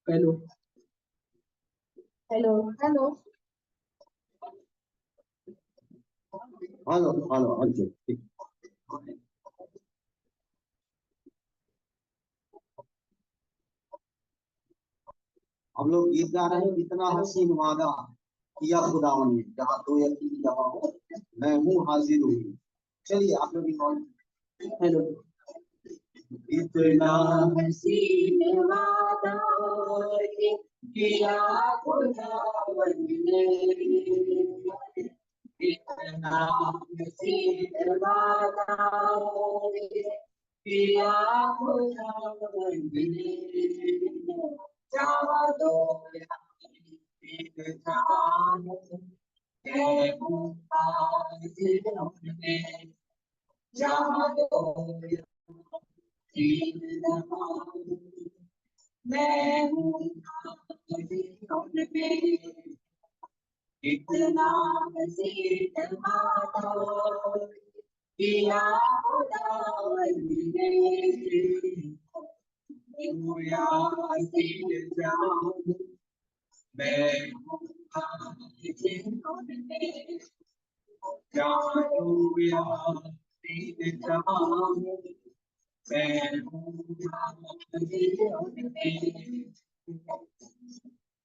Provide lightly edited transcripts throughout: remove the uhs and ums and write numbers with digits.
Hello hello hello hello hello अच्छा ठीक। हम लोग गीत गा रहे हैं, इतना हसीन वादा किया खुदावन ने, जहाँ दो या तीन जमा हो मैं हूँ हाजिर हूँ। चलिए आप लोग भी हेलो। इतना हसीन वादा किया खुदावन ने, इतना हसीन वादा किया खुदावन ने, जहाँ दो या तीन जमा हो मैं हूँ हाजिर हूँ। जहाँ दो या तीन जमा हो मैं हूँ हाजिर हूँ। इतना हसीन वादा किया खुदावन ने, यासीन जाऊं मैं हूँ हाजिर हूँ। जाऊं यासीन जाऊं मैं हूँ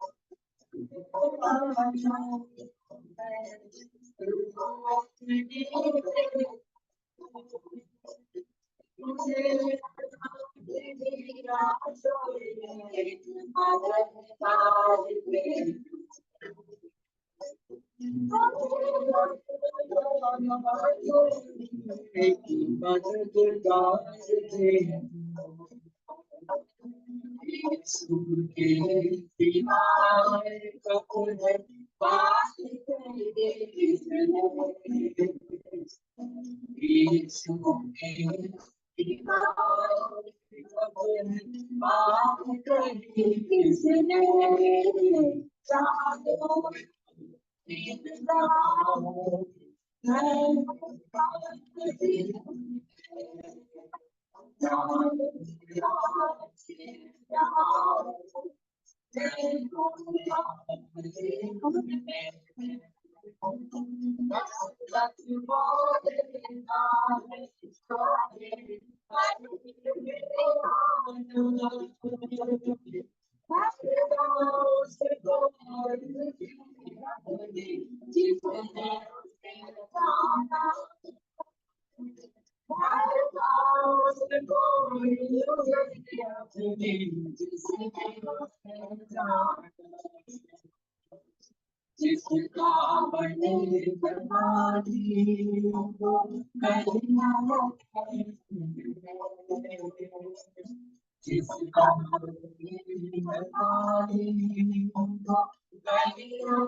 हाजिर हूँ। जिसका बने बर्बादी वो कलियां जिसका बने बर्बादी वो कलियां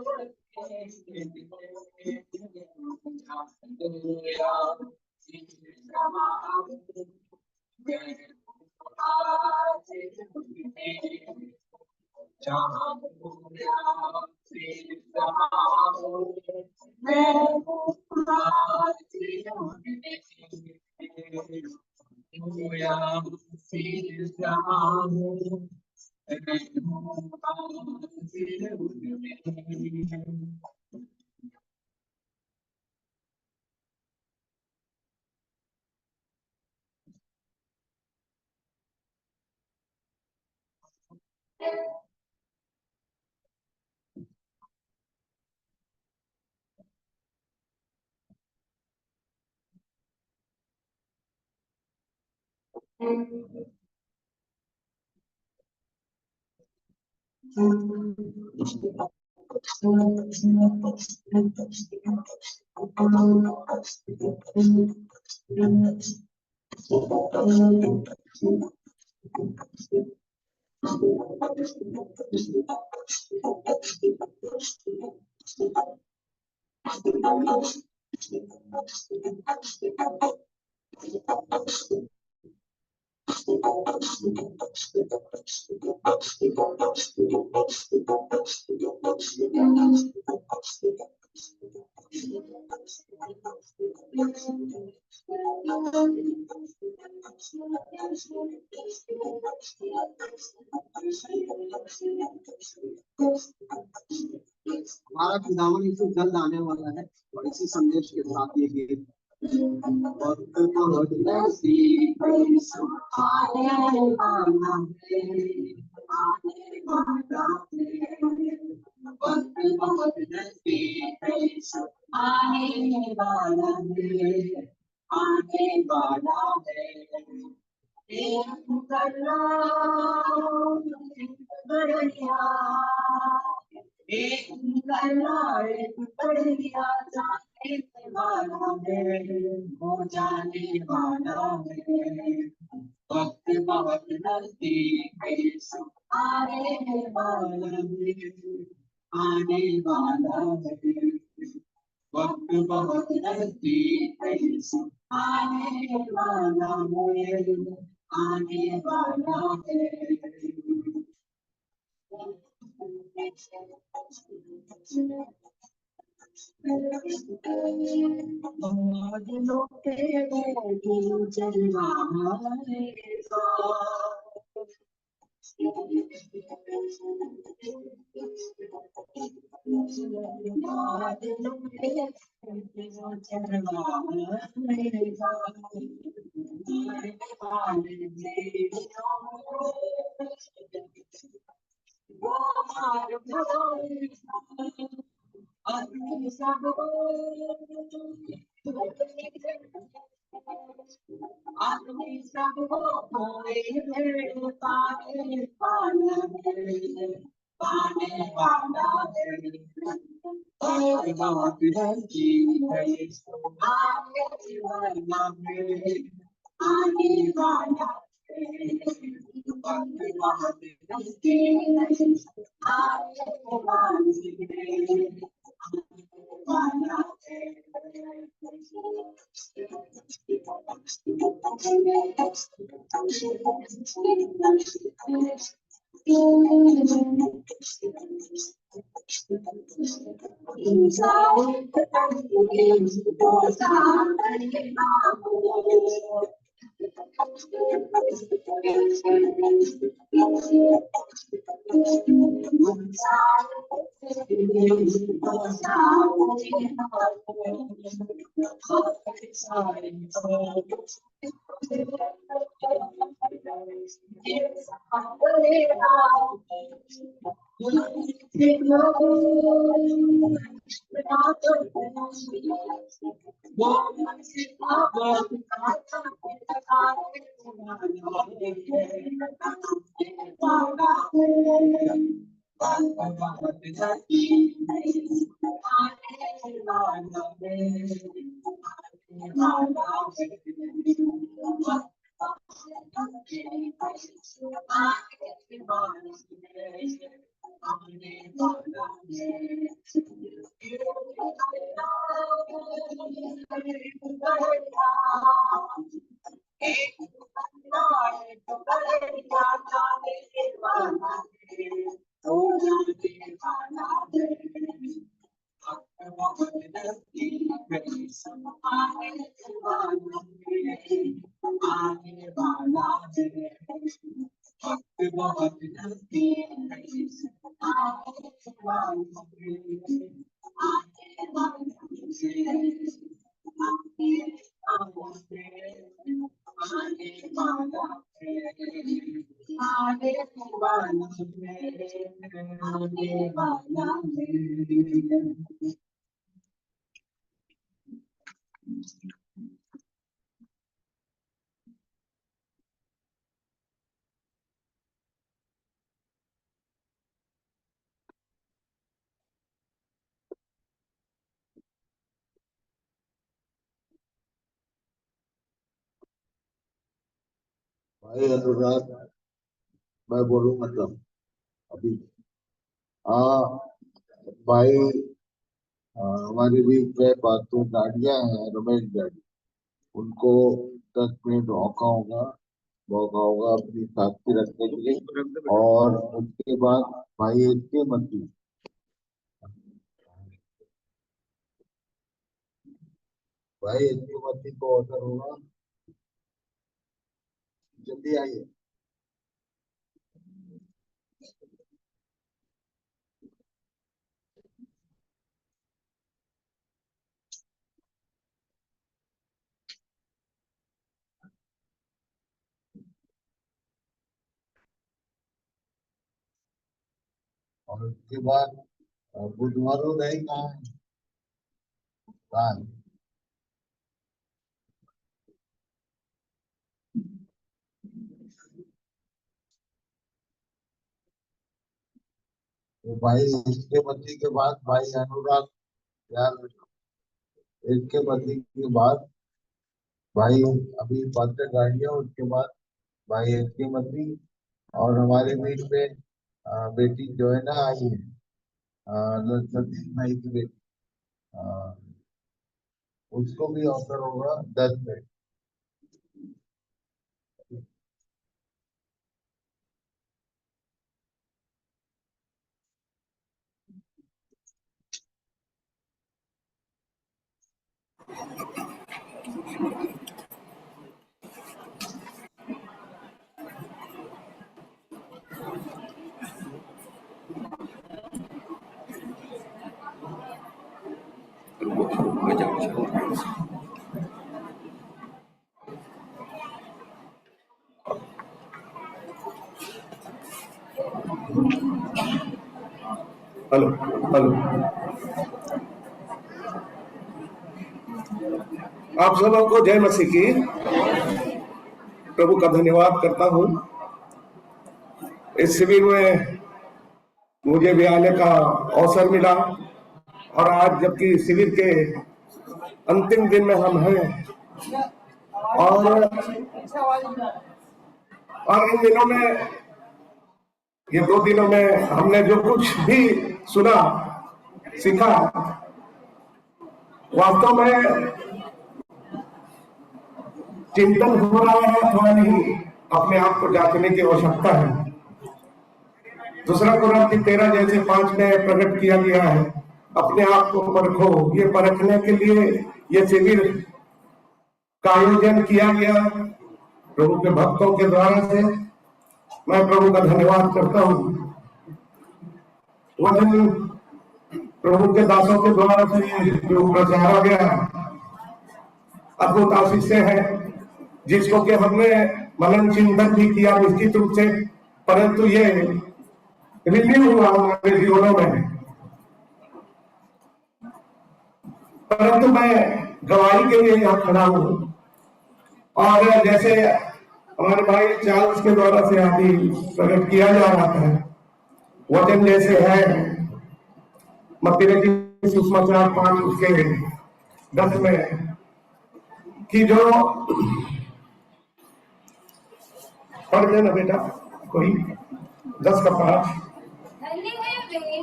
हमारा खुदावन यीशु जल्द आने वाला है और इसी संदेश के साथ ये गीत वक्त बहुत नजदीक है, यीशु आने वाला है, आने वाला है। वक्त बहुत नजदीक है, यीशु आने वाला है, आने वाला है। एक गला बढ़िया, एक गला बढ़िया जाने वाला है, हो जाने वाला है। वक्त बहुत नजदीक है, यीशु आने वाला है, आने वाला है। वक्त बहुत नजदीक है, यीशु आने वाला है, आने वाला है। दिलों के चलना आदमी सब हो पाने वाला है, पाने वाला है। बहुत नजदीक है, आने वाला है, आने वाला है। वक्त बहुत नजदीक है, आने वाला है। आने वाला है, वक्त बहुत नजदीक है, आने वाला है, आने वाला है, आने वाला है, आने वाला है, आने वाला है, आने वाला है। भाई अनुराग, मैं बोलूं मतलब अभी हाँ भाई, हमारी बीच में बातों गाड़ियां हैं, रमेश गाड़ी, उनको 10 मिनट मौका होगा अपनी साथी रखने के लिए। और उसके बाद भाई इसके मती भाई इसके मती को ऑर्डर होगा, जल्दी आइए। और उसके बाद बुधवारों नहीं कहाँ है? कहाँ है? तो भाई इसके मती के बाद भाई अनुराग यार, इसके मती के बाद भाई अभी 5 गाड़ियां, उसके बाद भाई इसके मती। और हमारे बीच में बेटी जो है ना आई है, सतीश भाई की बेटी, अ, उसको भी ऑफर होगा 10 मिनट। हेलो हेलो, आप सब लोगों को जय मसीह की। प्रभु का धन्यवाद करता हूँ। इस शिविर में मुझे भी आने का अवसर मिला, और आज जबकि शिविर के अंतिम दिन में हम हैं, और इन दिनों में, ये 2 दिनों में हमने जो कुछ भी सुना सीखा, वास्तव में चिंतन हो रहा है अथवा नहीं, अपने आप को जांचने की आवश्यकता है। दूसरा कुरिन्थी 13 जैसे 5 में प्रकट किया गया है, अपने आप को परखो। ये परखने के लिए ये शिविर का आयोजन किया गया प्रभु के भक्तों के द्वारा से। मैं प्रभु का धन्यवाद करता हूँ। वचन प्रभु के दासों के द्वारा से जो प्रचारा गया अद्भुत आशीष से है, जिसको कि हमने मनन चिंतन भी किया निश्चित रूप से, परंतु ये रिन्यू हुआ हमारे जीवनों में। परंतु मैं गवाही के लिए यहाँ खड़ा हूँ, और जैसे हमारे भाई चार्ल्स के द्वारा से आदि प्रकट किया जा रहा था, वचन जैसे है मत्ती रचित सुसमाचार 5 उसके 10 में, कि जो पढ़ देना बेटा कोई 10 का 5। धन्य है वे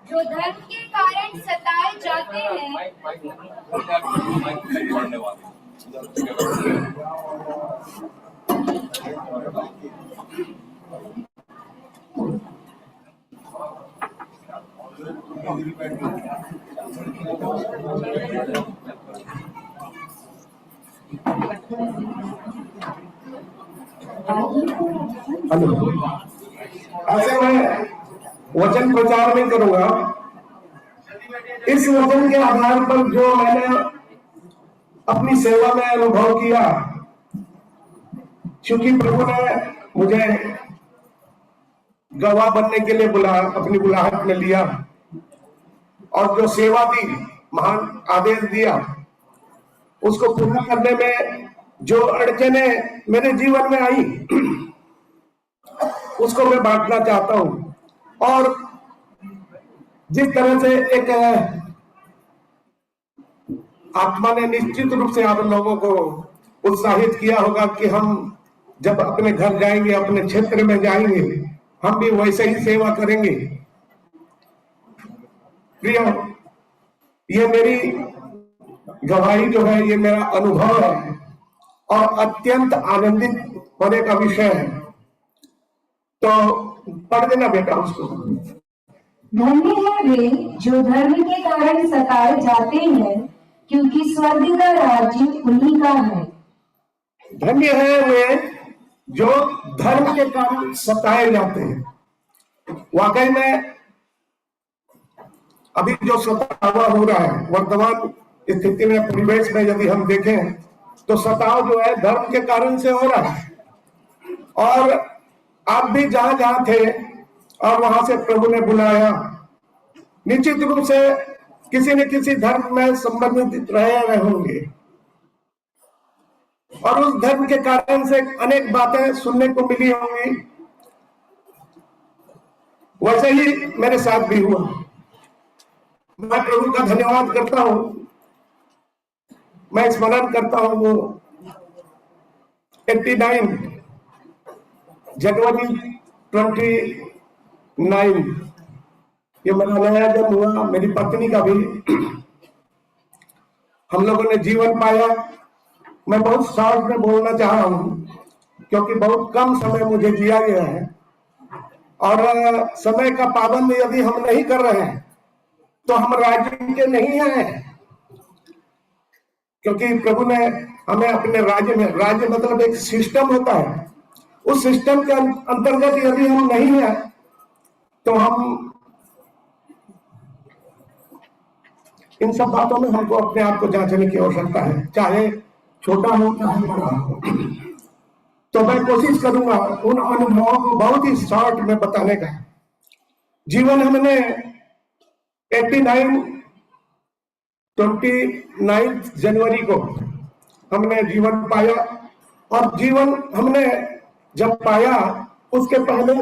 जो धर्म के कारण सताए जाते हैं, हेलो। ऐसे मैं वचन प्रचार नहीं करूंगा। इस वचन के आधार पर जो मैंने अपनी सेवा में अनुभव किया, क्योंकि प्रभु ने मुझे गवाह बनने के लिए बुलाया, अपनी बुलाहट में लिया और जो सेवा दी, महान आदेश दिया, उसको पूरा करने में जो अड़चनें मेरे जीवन में आई, उसको मैं बांटना चाहता हूं। और जिस तरह से एक आत्मा ने निश्चित रूप से आप लोगों को उत्साहित किया होगा कि हम जब अपने घर जाएंगे, अपने क्षेत्र में जाएंगे, हम भी वैसे ही सेवा करेंगे। प्रिय, ये मेरी गवाही जो है, ये मेरा अनुभव है और अत्यंत आनंदित होने का विषय है। तो पढ़ देना बेटा उसको। धन्य है वे जो धर्म के कारण सताए जाते हैं, क्योंकि स्वर्ग का राज्य उन्हीं का है। धन्य है वे जो धर्म के कारण सताए जाते हैं। वाकई में अभी जो सतावा हो रहा है, वर्तमान स्थिति में, परिवेश में यदि हम देखें तो सताव जो है धर्म के कारण से हो रहा है। और आप भी जहां जहां थे और वहां से प्रभु ने बुलाया, निश्चित रूप से किसी न किसी धर्म में संबंधित रहे होंगे और उस धर्म के कारण से अनेक बातें सुनने को मिली होंगी। वैसे ही मेरे साथ भी हुआ। मैं प्रभु का धन्यवाद करता हूं। मैं स्मरण करता हूं वो 89 जनवरी 29, ये मेरा नया जन्म हुआ, मेरी पत्नी का भी। हम लोगों ने जीवन पाया। मैं बहुत शॉर्ट में बोलना चाह रहा हूं क्योंकि बहुत कम समय मुझे दिया गया है और समय का पाबंद यदि हम नहीं कर रहे हैं तो हम राज्य के नहीं हैं, क्योंकि प्रभु ने हमें अपने राज्य में, राज्य मतलब एक सिस्टम होता है, उस सिस्टम के अंतर्गत यदि हम नहीं हैं तो हम इन सब बातों में हमको अपने आप को जांचने की आवश्यकता है, चाहे छोटा हो चाहे बड़ा हो। तो मैं कोशिश करूंगा उन अनुभवों को बहुत ही शॉर्ट में बताने का। जीवन हमने 29 जनवरी को हमने जीवन पाया और जीवन हमने जब पाया उसके पहले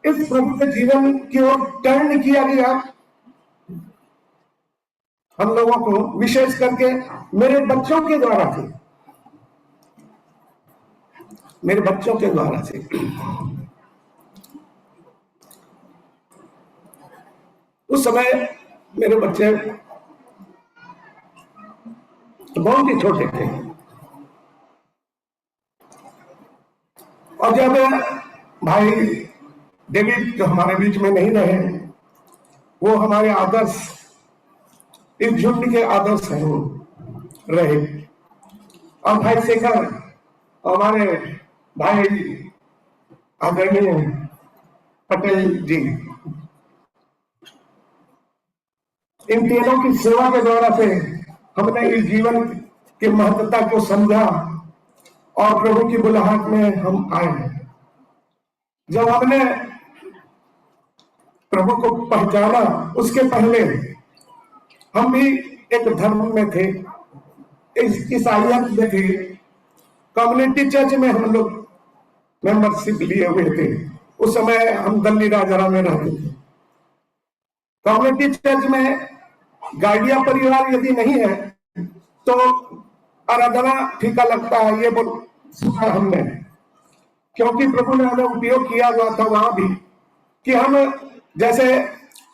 इस प्रभु के जीवन की ओर टर्न किया गया। हम लोगों को विशेष करके मेरे बच्चों के द्वारा थे, मेरे बच्चों के द्वारा से। उस समय मेरे बच्चे बहुत ही छोटे थे और जब भाई डेविड जो हमारे बीच में नहीं रहे, वो हमारे आदर्श, इस झुंड के आदर्श हैं, वो रहे। और भाई शेखर, हमारे भाई आदरणीय पटेल जी, इन तीनों की सेवा के द्वारा से हमने इस जीवन की महत्वता को समझा और प्रभु की बुलाहट में हम आए। जब हमने प्रभु को पहचाना, उसके पहले हम भी एक धर्म में थे, ईसाइयत में थे, कम्युनिटी चर्च में हम लोग मेंबरशिप लिए हुए थे। उस समय हम दिल्ली राजरा में रहते थे। कम्युनिटी चर्च में गार्डिया परिवार यदि नहीं है तो आराधना फीका लगता है, ये सुना हमने, क्योंकि प्रभु ने हमें उपयोग किया हुआ था वहां भी कि हम, जैसे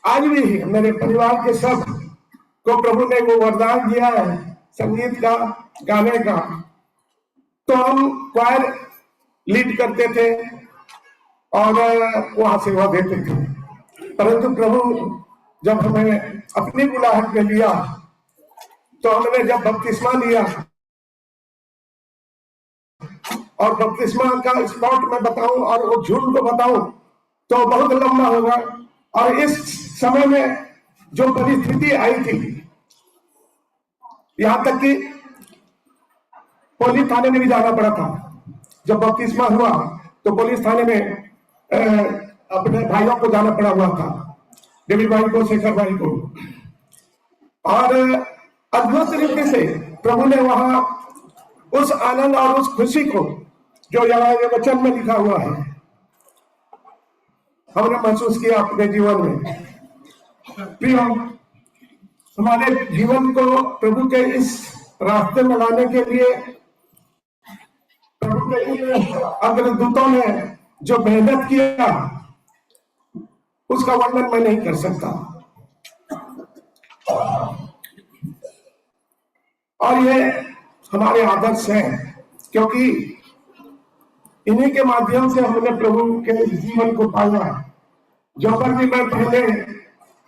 आज भी मेरे परिवार के सब को प्रभु ने वो वरदान दिया है संगीत का, गाने का, तो हम क्वायर लीड करते थे और वहां सेवा देते थे। परंतु प्रभु जब हमें अपनी बुलाहट में लिया तो हमने जब बपतिस्मा लिया और बपतिस्मा का स्पॉट मैं बताऊं और वो जून को बताऊं तो बहुत लंबा होगा। और इस समय में जो परिस्थिति आई थी, यहां तक कि पुलिस थाने में भी जाना पड़ा था। जब बपतिस्मा हुआ तो पुलिस थाने में अपने भाइयों को जाना पड़ा हुआ था, डेविड भाई को, शेखर भाई को। और अद्भुत तरीके से प्रभु ने वहां उस आनंद और उस खुशी को जो यहाँ ये वचन में लिखा हुआ है, हमने महसूस किया अपने जीवन में। प्रिय, हमारे जीवन को प्रभु के इस रास्ते में लाने के लिए प्रभु के इन अग्रदूतों ने जो मेहनत किया, उसका वर्णन मैं नहीं कर सकता। और ये हमारे आदर्श हैं, क्योंकि इन्हीं के माध्यम से हमने प्रभु के जीवन को पाया। जो पर भी मैं पहले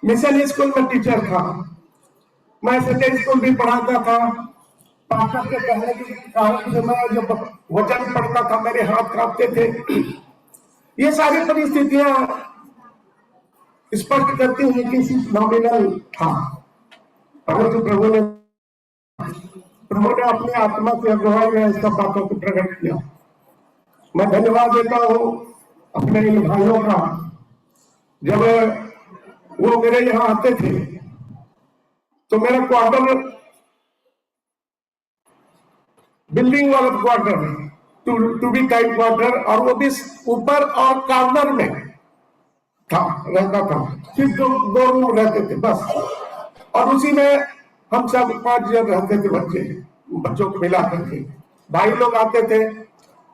मिशन स्कूल में टीचर था, मैं संडे स्कूल भी पढ़ाता था। पास्टर के कहने के कारण से मैं जब वचन पढ़ता था मेरे हाथ कांपते थे। ये सारी परिस्थितियां स्पष्ट करती हैं कि सिर्फ नॉमिनल था, परंतु प्रभु ने अपनी आत्मा की अगुवाई में सब बातों को प्रकट किया। मैं धन्यवाद देता हूं अपने इन भाइयों का। जब वो मेरे यहाँ आते थे तो मेरा क्वार्टर बिल्डिंग वाला quarter, two B type quarter, और वो भी ऊपर और कॉर्नर में था, रहता था। सिर्फ दो रूम रहते थे बस, और उसी में हम सब 5 जन रहते थे, बच्चों को मिला करके। भाई लोग आते थे,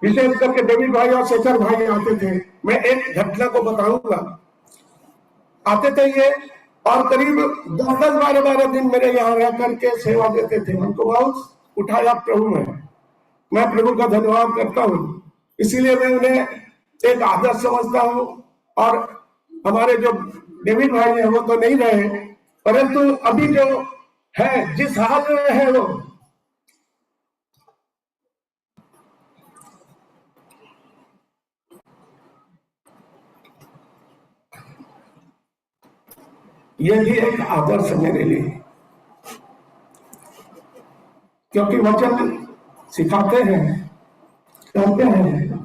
विशेष करके डेविड भाई और शेखर भाई आते थे। मैं एक घटना को बताऊंगा। आते थे ये, और करीब 10-12 दिन मेरे यहाँ रह करके सेवा देते थे। उनको बहुत उठाया प्रभु में। मैं प्रभु का धन्यवाद करता हूँ, इसीलिए मैं उन्हें एक आदर्श समझता हूँ। और हमारे जो डेविड भाई हैं वो तो नहीं रहे, परंतु अभी जो है, जिस हाल में है वो, ये भी एक आदर्श है मेरे लिए, क्योंकि वचन सिखाते हैं, कहते हैं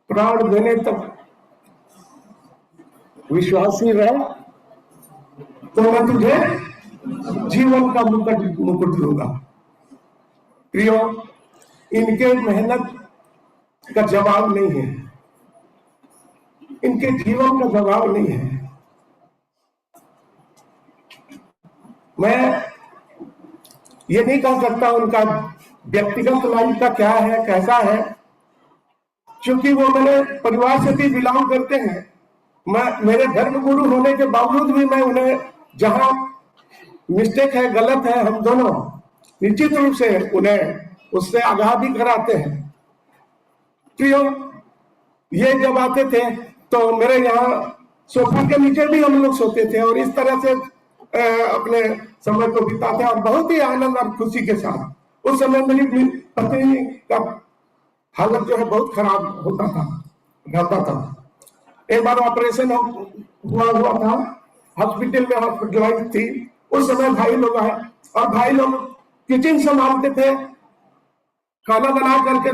प्राण देने तक विश्वासी रह तो मैं तुझे जीवन का मुकुट दूंगा। प्रियो, इनके मेहनत का जवाब नहीं है, इनके जीवन का जवाब नहीं है। मैं ये नहीं कह सकता उनका व्यक्तिगत लाइफ का क्या है, कैसा है, क्योंकि वो मेरे परिवार से भी बिलोंग करते हैं। मेरे धर्म गुरु होने के बावजूद भी मैं उन्हें जहां मिस्टेक है, गलत है, हम दोनों निश्चित रूप से उन्हें उससे आगाह भी कराते हैं। प्रियो, ये जब आते थे तो मेरे यहाँ सोफा के नीचे भी हम लोग सोते थे, और इस तरह से अपने समय को बिताते, और बहुत ही आनंद और खुशी के साथ। उस समय मेरी पत्नी का हालत जो है बहुत खराब रहता था। एक बार ऑपरेशन हुआ था, हॉस्पिटल में हॉस्पिटलाइज थी। उस समय भाई लोग आए, और भाई लोग किचन संभालते थे, खाना बना करके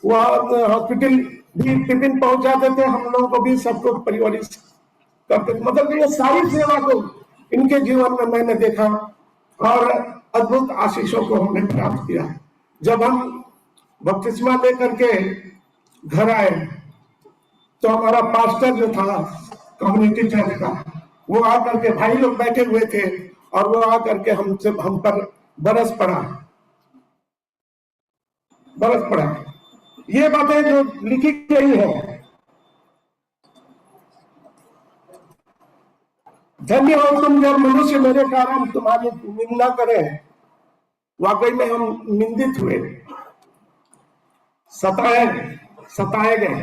वहां हॉस्पिटल भी टिफिन पहुंचाते थे, हम लोगों को भी, सबको परिवारिक करते थे। मतलब ये सारी सेवा को इनके जीवन में मैंने देखा, और अद्भुत आशीषों को हमने प्राप्त किया। जब हम बपतिस्मा लेकर के घर आए तो हमारा पास्टर जो था कम्युनिटी चर्च का, वो आकर के, भाई लोग बैठे हुए थे, और वो आकर के हम पर बरस पड़ा। ये बातें जो लिखी गई है, धन्य हो तुम जब मनुष्य मेरे कारण तुम्हारी निंदा करे। वाकई में हम निंदित हुए, सताए गए,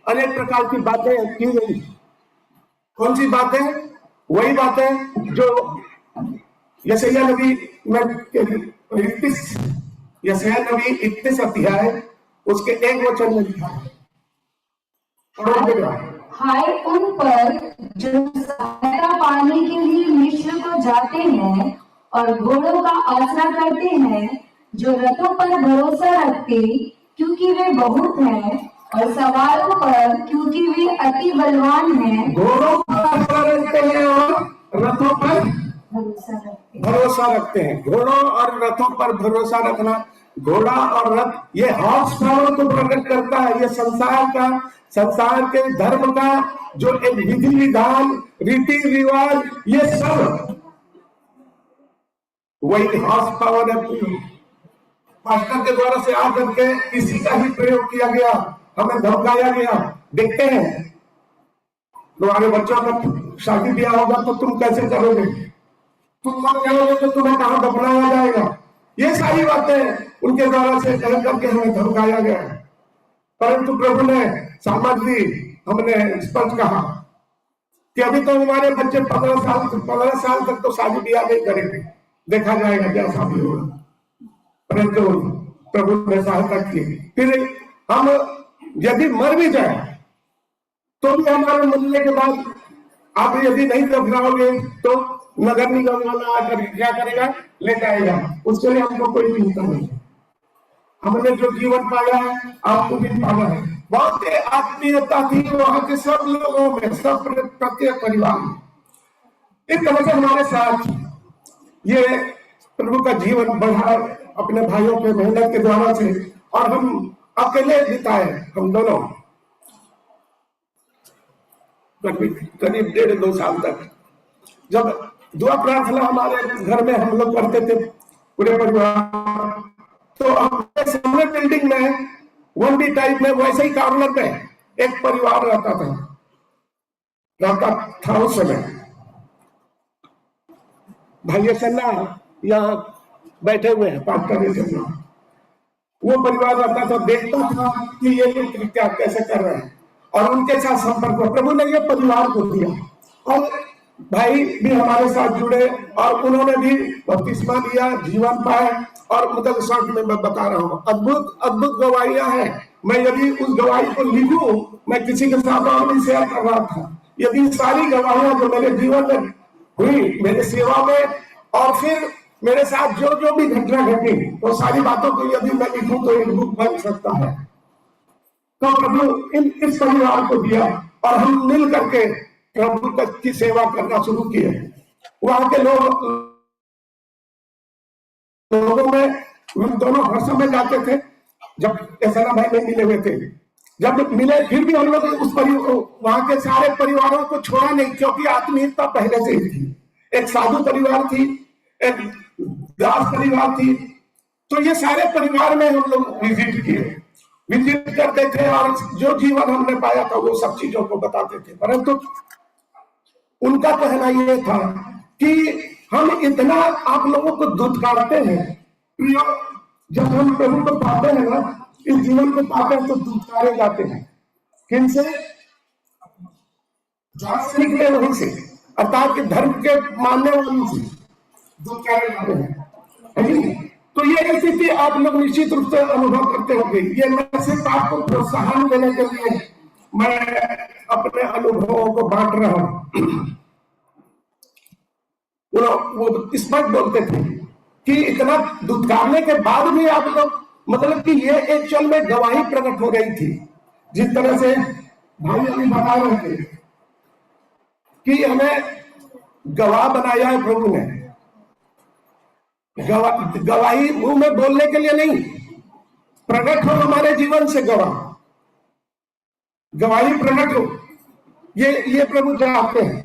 अनेक प्रकार की बातें की गई। कौन सी बातें? वही बातें जो यशायाह नबी 31 अध्याय उसके एक वचन में लिखा है। पढ़ो बेटा। हाय उन पर जो सहायता पाने के लिए मिस्र को जाते हैं और घोड़ों का आसरा करते हैं, जो रथों पर भरोसा रखते क्योंकि वे बहुत हैं, और सवारों पर क्योंकि वे अति बलवान हैं। घोड़ों पर आसरा रखते हैं और रथों पर भरोसा भरोसा रखते रखते हैं। घोड़ों और रथों पर भरोसा रखना, घोड़ा और रथ ये हॉर्स पावर को प्रकट करता है। ये संसार के धर्म का जो एक विधि विधान, रीति रिवाज, ये सब वही हॉर्स पावर है। पास्टर के द्वारा से आकर के इसी का ही प्रयोग किया गया, हमें धमकाया गया। देखते हैं तुम्हारे बच्चों का शादी ब्याह होगा तो तुम कैसे करोगे, तुम मर जाओगे तो तुम्हें कहां दफनाया जाएगा। ये सारी बातें उनके द्वारा से कह करके हमें धमकाया गया। परंतु प्रभु ने सामग्री हमने स्पष्ट कहा कि अभी तो हमारे बच्चे 15 साल तक तो शादी ब्याह नहीं करेंगे, देखा जाएगा क्या शादी होगा। परंतु प्रभु ने सहायता की। फिर हम यदि मर भी जाए तो भी हमारे मरने के बाद आप यदि नहीं दफनाओगे तो नगर निगम वाला आकर क्या करेगा, ले जाएगा। उसके लिए हमको कोई चिंता नहीं। हमने जो जीवन पाया है आपको भी पाना है। बहुत आत्मीयता थी वहां के सब लोगों में, सब प्रत्येक परिवार में। इस तरह से हमारे साथ ये प्रभु का जीवन बढ़ा अपने भाइयों के मेहनत के द्वारा से, और हम अकेले बिताए। हम दोनों करीब 1.5-2 साल तक जब दुआ प्रार्थना हमारे घर में हम लोग करते थे पूरे परिवार, तो हमारे सामने बिल्डिंग में 1B टाइप में वैसे ही कॉर्नर में एक परिवार रहता था उस समय। भाई सन्ना यहाँ बैठे हुए हैं, पास्टर, वो परिवार रहता था। देखता था कि ये लोग क्या कैसे कर रहे हैं और उनके साथ संपर्क। प्रभु ने ये परिवार को दिया और भाई भी हमारे साथ जुड़े और उन्होंने भी बपतिस्मा लिया, जीवन पाए। और मतलब शॉर्ट में मैं बता रहा हूँ, अद्भुत अद्भुत गवाहियां हैं। मैं यदि उस गवाही को लिखूं, मैं किसी के साथ और भी शेयर कर रहा था, यदि सारी गवाहियां जो मेरे जीवन में हुई, मेरे सेवा में, और फिर मेरे साथ जो जो भी घटना घटी, वो सारी बातों को यदि मैं लिखूं तो एक बुक बन सकता है। तो प्रभु इस परिवार को दिया और हम मिल करके प्रभु की सेवा करना शुरू किए। वहां के लोगों में हम दोनों हर समय जाते थे। जब ऐसा भाई नहीं मिले हुए थे, जब मिले फिर भी हम लोग उस वहां के सारे परिवारों को छोड़ा नहीं, क्योंकि आत्मीयता पहले से ही थी। एक साधु परिवार थी, एक दास परिवार थी, तो ये सारे परिवार में हम लोग विजिट करते थे और जो जीवन हमने पाया था वो सब चीजों को बताते थे। परंतु उनका कहना यह था कि हम इतना आप लोगों को दुत्कारते हैं। जब हम प्रभु को पाते हैं ना, इस जीवन को पाते हैं तो दुत्कारे जाते हैं। किनसे? निकले वहीं से, अर्थात धर्म के मानने वालों से दुत्कारे जाते हैं। तो ये स्थिति आप लोग निश्चित रूप से अनुभव करते होंगे। ये मैं सिर्फ आपको प्रोत्साहन देने के लिए मैं अपने अनुभवों को बांट रहा हूं। वो स्पष्ट बोलते थे कि इतना दुत्कारने के बाद भी आप लोग, मतलब कि ये एक्चुअल में गवाही प्रकट हो रही थी। जिस तरह से भाई अभी बता रहे थे कि हमें गवाह बनाया है प्रभु ने। गवाही मुंह में बोलने के लिए नहीं, प्रकट हो हमारे जीवन से गवाही प्रकट हो, ये प्रभु चाहते हैं।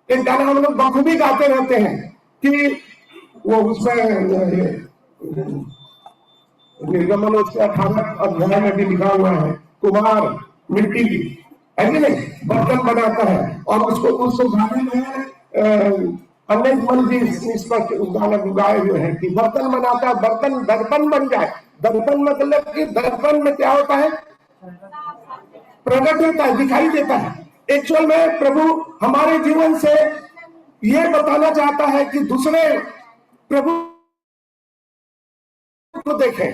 एक गाना हम लोग बखूबी गाते रहते हैं कि वो उसमें निर्गमन उसके 18 अध्याय में भी लिखा हुआ है, कुमार मिट्टी की है कि नहीं, बर्तन बनाता है और उसको गाने में अनेक मन भी स्पष्ट गाना गाए हुए हैं कि बर्तन बनाता है, बर्तन दर्पण बन जाए। दर्पण मतलब कि दर्पण में क्या होता है? प्रकट होता है, दिखाई देता है। एक्चुअल में प्रभु हमारे जीवन से ये बताना चाहता है कि दूसरे प्रभु को देखें।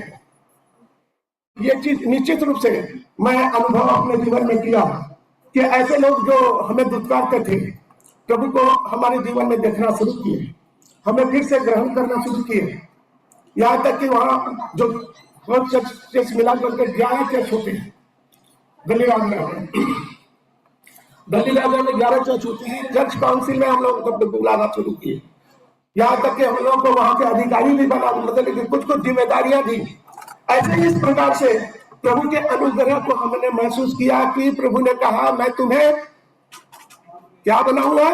ये चीज निश्चित रूप से मैं अनुभव अपने जीवन में किया कि ऐसे लोग जो हमें दुत्कारते थे, प्रभु को हमारे जीवन में देखना शुरू किए, हमें फिर से ग्रहण करना शुरू किए। यहाँ तक कि वहाँ जो चर्च मिला करके 11 चर्च होते हैं गलीराज में, गलीराज में 11 चर्च होते हैं। चर्च काउंसिल में हम लोग बुलाना शुरू किए। यहाँ तक कि हम लोग को वहां के अधिकारी भी बना, मतलब कि कुछ कुछ जिम्मेदारियां दी। ऐसे इस प्रकार से प्रभु के अनुग्रह को हमने महसूस किया कि प्रभु ने कहा मैं तुम्हें क्या बनाऊंगा,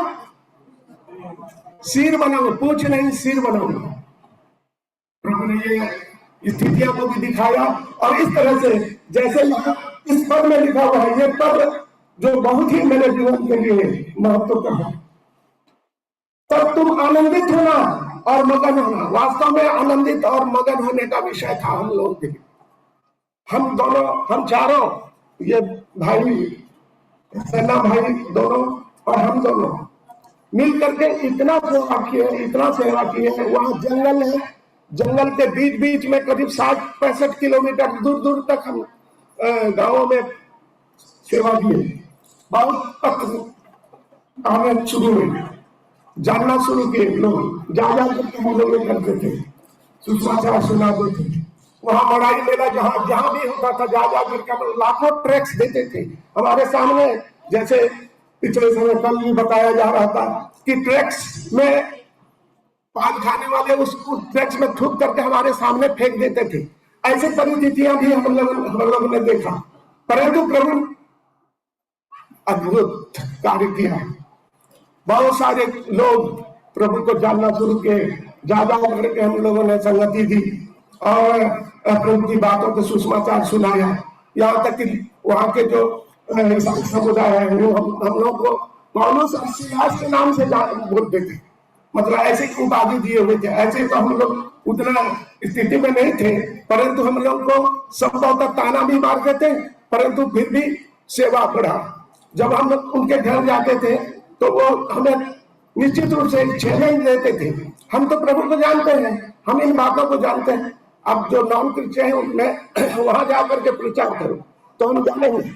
सिर बनाऊंगा, पूछ नहीं सिर बनाऊंगा। प्रभु ने ये स्थितियों को भी दिखाया। और इस तरह से जैसे इस पद में लिखा हुआ है, ये पद जो बहुत ही मेरे जीवन के लिए महत्व का है, तब तुम आनंदित होना और मगन होना। वास्तव में आनंदित और मगन होने का विषय था हम लोग के। हम दोनों, हम चारों, ये भाई सेना भाई दोनों और हम दोनों मिल करके इतना सेवा किए, इतना सेवा किए। वहां जंगल है, जंगल के बीच बीच में करीब 60-65 किलोमीटर दूर दूर तक हम गांवों में सेवा किए। बहुत तक हमें शुरू में जानना शुरू किए, लोग जा करके हम लोग करते थे, सुसमाचार सुनाते थे। वहां बड़ाई मेला जहां जहां भी होता था, जा करके हम लाखों ट्रैक्स देते थे हमारे सामने। जैसे पिछले समय कल भी बताया जा रहा था कि ट्रैक्स में पान खाने वाले उस ट्रैक्स में थूक करके हमारे सामने फेंक देते थे। ऐसी परिस्थितियां भी हम लोगों ने देखा, परंतु प्रभु अद्भुत कार्य किया। बहुत सारे लोग प्रभु को जानना शुरू किए, ज्यादा करके हम लोगों ने संगति दी और प्रभु की बातों को सुसमाचार सुनाया। यहाँ तक कि वहाँ के जो समुदाय है वो हम लोग को पौलुस अर्सिलास के नाम से बोलते थे, मतलब ऐसे उपाधि दिए हुए थे। ऐसे तो हम लोग उतना स्थिति में नहीं थे, परंतु हम लोग को संभवतः ताना भी मारते थे, परंतु फिर भी सेवा बढ़ा। जब हम लोग उनके घर जाते थे तो वो हमें निश्चित रूप से चैलेंज देते थे। हम तो प्रभु को जानते हैं, हम इन बातों को जानते हैं, अब जो नॉन क्रिश्चियन है उनमें वहां जाकर के प्रचार करो तो हम जानेंगे।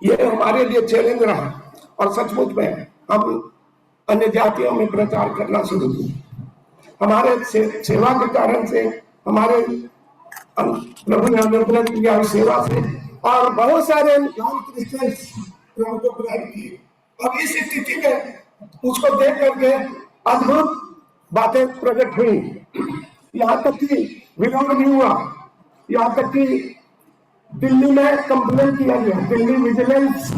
ये हमारे लिए चैलेंज रहा और सचमुच में हम अन्य जातियों में प्रचार करना शुरू किया। हमारे सेवा के कारण से, हमारे प्रभु ने अनुग्रह किया सेवा से, और बहुत सारे नॉन क्रिश्चियन प्रभु को ग्रहण किए। और इस स्थिति में उसको देख करके अद्भुत बातें प्रकट हुई। यहाँ तक कि विरोध भी हुआ, यहाँ तक कि दिल्ली में कंप्लेन किया गया। दिल्ली विजिलेंस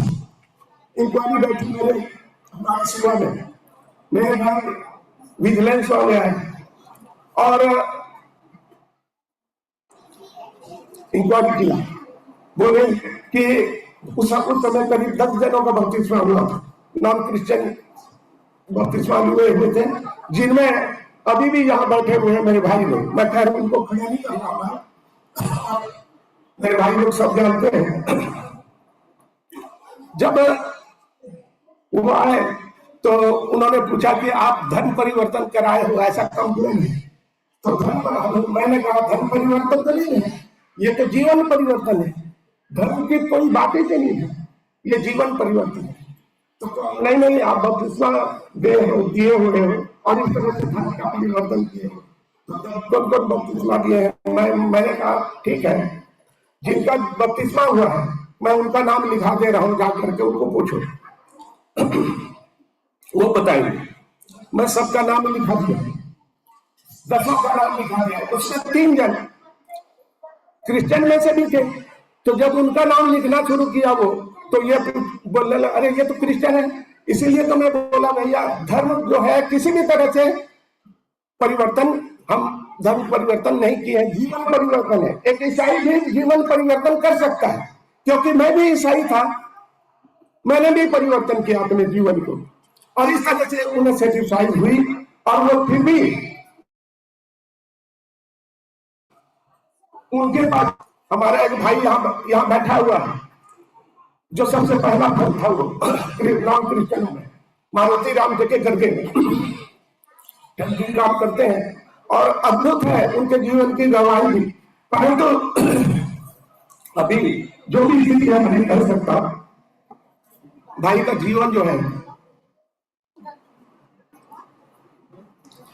इंक्वायरी बैठी मेरे हमारे सेवा में, मेरे घर विजिलेंस वाले आए और इंक्वायरी किया। बोले कि उस समय करीब 10 जनों का बपतिस्मा हुआ था, नॉन क्रिश्चियन बपतिस्मा हुए थे, जिनमें अभी भी यहाँ बैठे हुए हैं मेरे भाई लोग। मैं खैर उनको खड़ा नहीं कर रहा, मेरे भाई लोग सब जानते हैं। जब वो आए तो उन्होंने पूछा कि आप धर्म परिवर्तन कराए हो, ऐसा कंप्लेन है। तो मैंने कहा धर्म परिवर्तन तो नहीं है, ये तो जीवन परिवर्तन है, धर्म की कोई बातें तो नहीं है, ये जीवन परिवर्तन है। तो नहीं आप बपतिस्मा दिए हुए हो और इस तरह से धर्म का परिवर्तन किए हो, तो बपतिस्मा दिए हैं। मैंने कहा ठीक है, जिनका बपतिस्मा हुआ है मैं उनका नाम लिखा दे रहा हूँ, जाकर के उनको पूछो वो बताएंगे। मैं सबका नाम लिखा दिया, 10 का नाम लिखा दिया। उसमें 3 जन क्रिश्चियन में से भी थे। तो जब उनका नाम लिखना शुरू किया वो, तो ये बोलने लगा अरे ये तो क्रिश्चियन है। इसीलिए तो मैं बोला भैया धर्म जो है किसी भी तरह से परिवर्तन, हम धर्म परिवर्तन नहीं किए, जीवन परिवर्तन है। एक ईसाई भी जीवन परिवर्तन कर सकता है, क्योंकि मैं भी ईसाई था, मैंने भी परिवर्तन किया अपने जीवन को, और इस तरह से उन्हें सेटिस्फाई हुई। और वो फिर भी उनके पास हमारा एक भाई यहाँ बैठा हुआ है, जो सबसे पहला फल था वो नॉन क्रिश्चियन में, मारुति राम के करके काम करते हैं और अद्भुत है उनके जीवन की गवाही भी। परंतु अभी जो भी स्थिति है मैं नहीं कर सकता। भाई का जीवन जो है,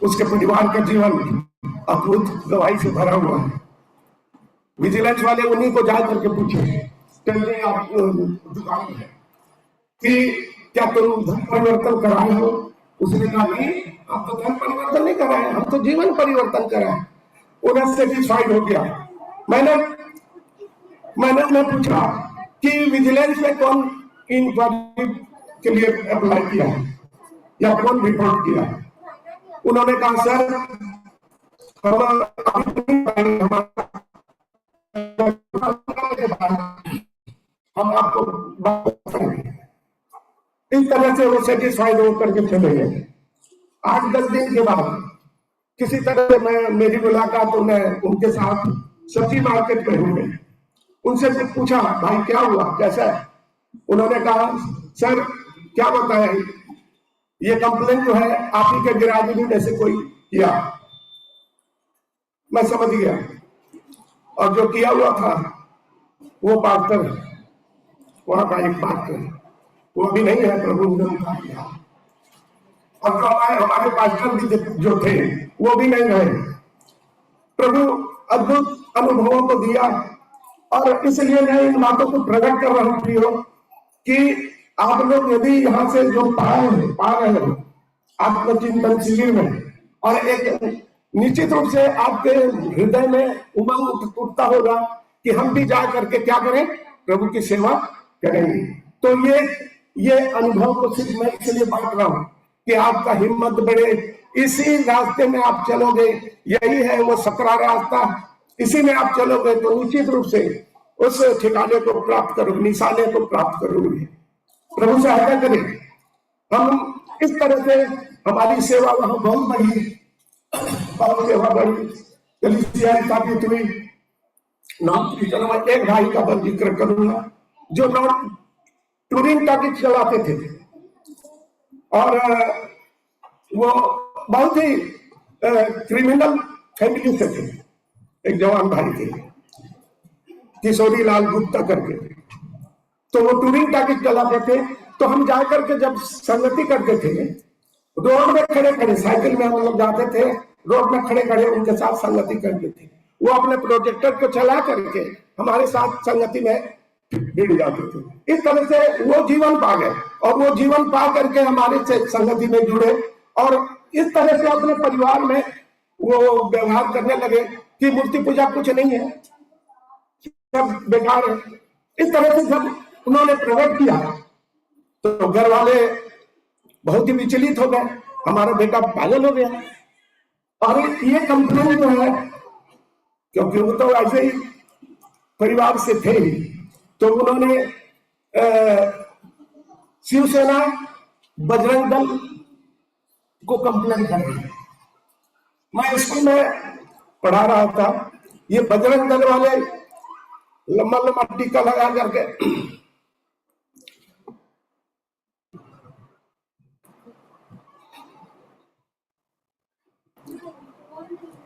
उसके परिवार का जीवन अद्भुत गवाही से भरा हुआ है। विजिलेंस वाले उन्हीं को जा करके पूछे, चलिए आप दुकान में कि क्या तुम धन परिवर्तन कराए हो? उसने कहा नहीं, हम तो धन परिवर्तन नहीं कराए, हम तो जीवन परिवर्तन कराए। उन्हें सेटिस्फाइड हो गया। मैंने उन्हें पूछा कि विजिलेंस में कौन इंक्वायरी के लिए अप्लाई किया है या कौन रिपोर्ट किया है? उन्होंने कहा सर हम आपको बताएंगे। इस तरह से वो सेटिस्फाइड होकर के चले गए। 8-10 दिन के बाद किसी तरह से मेरी मुलाकात उनके साथ सब्जी मार्केट में हो गई। उनसे पूछा भाई क्या हुआ, कैसा है? उन्होंने कहा सर क्या बताया, ये कंप्लेंट जो है आप ही के गिराजी में से कोई किया। मैं समझ गया, और जो किया हुआ था वो पास्टर है, वहां का एक पास्टर है, वो भी नहीं है, प्रभु ने उठा लिया। और जो हमारे पास्टर भी जो थे वो भी नहीं रहे। प्रभु अद्भुत अनुभवों को दिया, और इसलिए मैं इन बातों को प्रकट कर रहा हूं कि आप लोग यदि यहाँ से जो पा रहे हो आत्मचिंतन शिविर में, और एक निश्चित रूप से आपके हृदय में उमंग उठता होगा कि हम भी जा करके क्या करें, प्रभु की सेवा करेंगे। तो ये अनुभव को सिर्फ मैं इसलिए बांट रहा हूं कि आपका हिम्मत बढ़े, इसी रास्ते में आप चलोगे, यही है वो सकरा रास्ता, इसी में आप चलोगे तो निश्चित रूप से उस ठिकाने को प्राप्त करोगे, निशाने को प्राप्त करोगे। प्रभु सहायता करे। हम इस तरह से हमारी सेवा वहां बहुत बढ़ी, बहुत सेवा बढ़ी, कलीसिया स्थापित हुई। मैं एक भाई का बल जिक्र करूंगा जो टूरिंग टॉकीज चलाते थे, और वो बहुत ही क्रिमिनल फैमिली से थे। एक जवान भाई थे, किशोरी लाल गुप्ता करके, तो वो टूरिंग टॉकीज चलाते थे। तो हम जाकर के जब संगति करते थे, रोड में खड़े खड़े, साइकिल में हम लोग जाते थे, रोड में खड़े खड़े उनके साथ संगति करते थे। वो अपने प्रोजेक्टर को चला करके हमारे साथ संगति में भिड़ जाते थे। इस तरह से वो जीवन पा गए, और वो जीवन पा करके हमारे से संगति में जुड़े, और इस तरह से अपने परिवार में वो व्यवहार करने लगे कि मूर्ति पूजा कुछ नहीं है, सब बेकार है। इस तरह से जब उन्होंने प्रकट किया तो घर वाले बहुत ही विचलित हो गए, हमारा बेटा पागल हो गया। और ये कंप्लेन जो है, क्योंकि वो तो ऐसे ही परिवार से थे ही, तो उन्होंने शिवसेना बजरंग दल को कंप्लेन कर दी। मैं स्कूल में पढ़ा रहा था, ये बजरंग दल वाले लंबा लंबा टीका लगा करके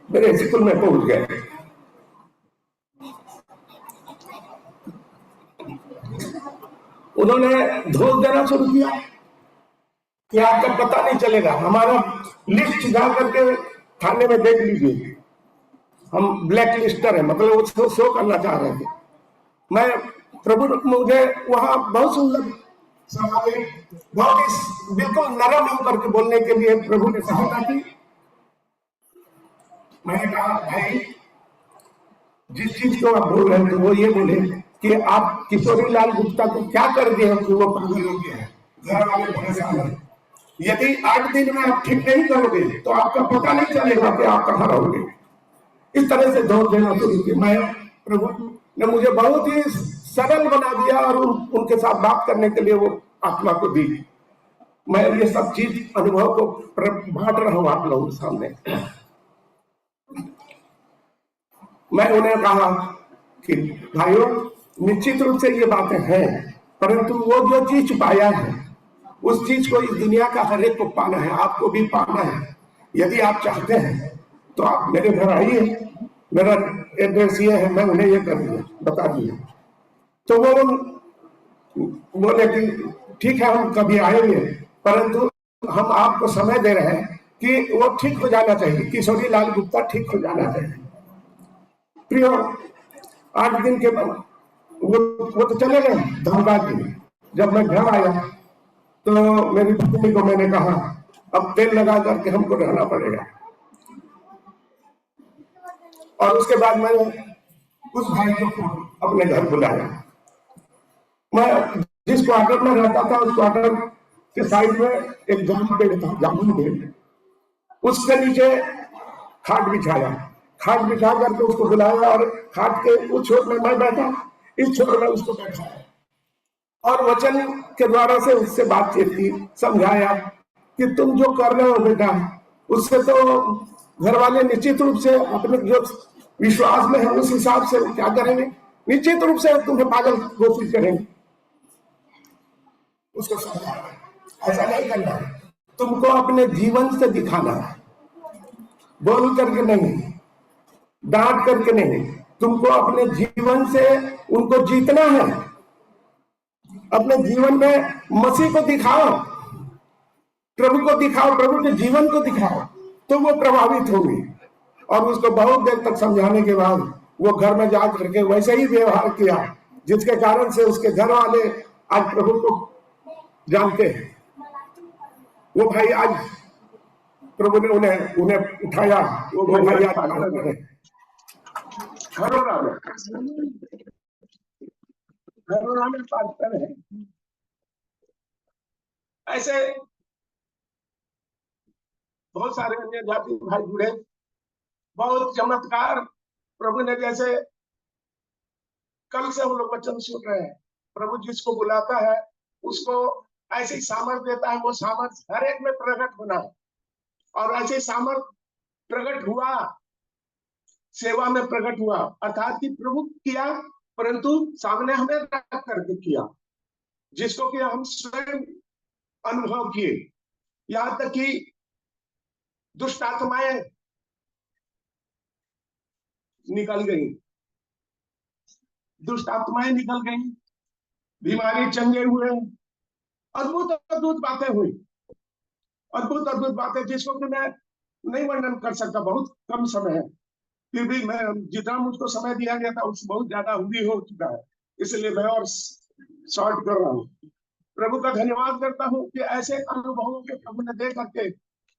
मेरे स्कूल में पहुंच गए। उन्होंने धोस देना शुरू किया कि आपका पता नहीं चलेगा, हमारा लिस्ट जा करके थाने में देख लीजिए, हम ब्लैक लिस्टर है, मतलब उसको शो करना चाह रहे थे। मैं प्रभु मुझे वहां बहुत सुंदर बहुत बिल्कुल नरम होकर के बोलने के लिए प्रभु ने सहायता की। मैंने कहा भाई जिस चीज को आप बोल रहे हैं तो वो ये बोले कि आप किशोरी लाल गुप्ता को क्या कर दिए कि वो पागल हो गया है, घर वाले परेशान है। यदि 8 दिन में आप ठीक नहीं करोगे तो आपका पता नहीं चलेगा कि आप कहाँ रहोगे। इस तरह से दौड़ देना शुरू किया। मैं प्रभु ने मुझे बहुत ही सरल बना दिया, और उनके साथ बात करने के लिए वो आत्मा को दी। मैं ये सब चीज अनुभव को बांट रहा हूं आप लोगों के सामने। मैं उन्हें कहा कि भाइयों निश्चित रूप से ये बातें हैं, परंतु वो जो चीज पाया है उस चीज को इस दुनिया का हर एक को पाना है, आपको भी पाना है। यदि आप चाहते हैं तो आप मेरे घर आइए, मेरा एड्रेस ये है, मैं उन्हें ये कर दिया बता दिया। तो वो बोले कि ठीक है हम कभी आएंगे, परंतु हम आपको समय दे रहे हैं कि वो ठीक हो जाना चाहिए, किशोरी लाल गुप्ता ठीक हो जाना चाहिए। प्रियो 8 दिन के बाद वो तो चले गए धनबाद में। जब मैं घर आया तो मेरी पत्नी को मैंने कहा अब तेल लगा करके हमको रहना पड़ेगा। और उसके बाद मैंने उस भाई को अपने घर बुलाया। मैं जिस क्वार्टर में रहता था उस क्वार्टर के साइड में एक जाम पेड़ था, जामुन पेड़, उसके नीचे खाट बिछाया। खाट बिछा करके उसको बुलाया और खाट के उस छोर में मैं बैठा, इस छोर में उसको बैठाया और वचन के द्वारा से उससे बातचीत की, समझाया कि तुम जो कर रहे हो बेटा उससे तो घर वाले निश्चित रूप से अपने जो विश्वास में है उस हिसाब से क्या करेंगे, निश्चित रूप से तुम्हें पागल घोषित करेंगे। उसको समझाया ऐसा नहीं करना, तुमको अपने जीवन से दिखाना है, बोल करके नहीं, डांट करके नहीं, तुमको अपने जीवन से उनको जीतना है। अपने जीवन में मसीह को दिखाओ, प्रभु को दिखाओ, प्रभु के जीवन को दिखाओ, तो वो प्रभावित होंगे। और उसको बहुत देर तक समझाने के बाद वो घर में जा करके वैसे ही व्यवहार किया जिसके कारण से उसके घर वाले आज प्रभु को जानते हैं। वो भाई आज प्रभु ने उन्हें उठाया, वो भाई आज घरों में पास्टर है। ऐसे बहुत सारे अन्य जाति भाई जुड़े, बहुत चमत्कार प्रभु ने, जैसे कल से हम लोग वचन सुन रहे हैं, प्रभु जिसको बुलाता है उसको ऐसी सामर्थ देता है, वो सामर्थ हर एक में प्रकट होना है। और ऐसे सामर्थ प्रकट हुआ, सेवा में प्रकट हुआ, अर्थात कि प्रभु किया परंतु सामने हमें रख करके किया, जिसको कि हम स्वयं अनुभव किए। यहां तक कि दुष्ट आत्माएं निकल गई, दुष्ट आत्माएं निकल गई, बीमारी चंगे हुए, अद्भुत अद्भुत बातें हुई, अद्भुत अद्भुत बातें जिसको कि मैं नहीं वर्णन कर सकता, बहुत कम समय है। फिर भी मैं जितना मुझको समय दिया गया था उससे बहुत ज्यादा भी हो चुका है, इसलिए मैं और शॉर्ट कर रहा हूँ। प्रभु का धन्यवाद करता हूँ कि ऐसे अनुभवों के प्रभु ने दे करके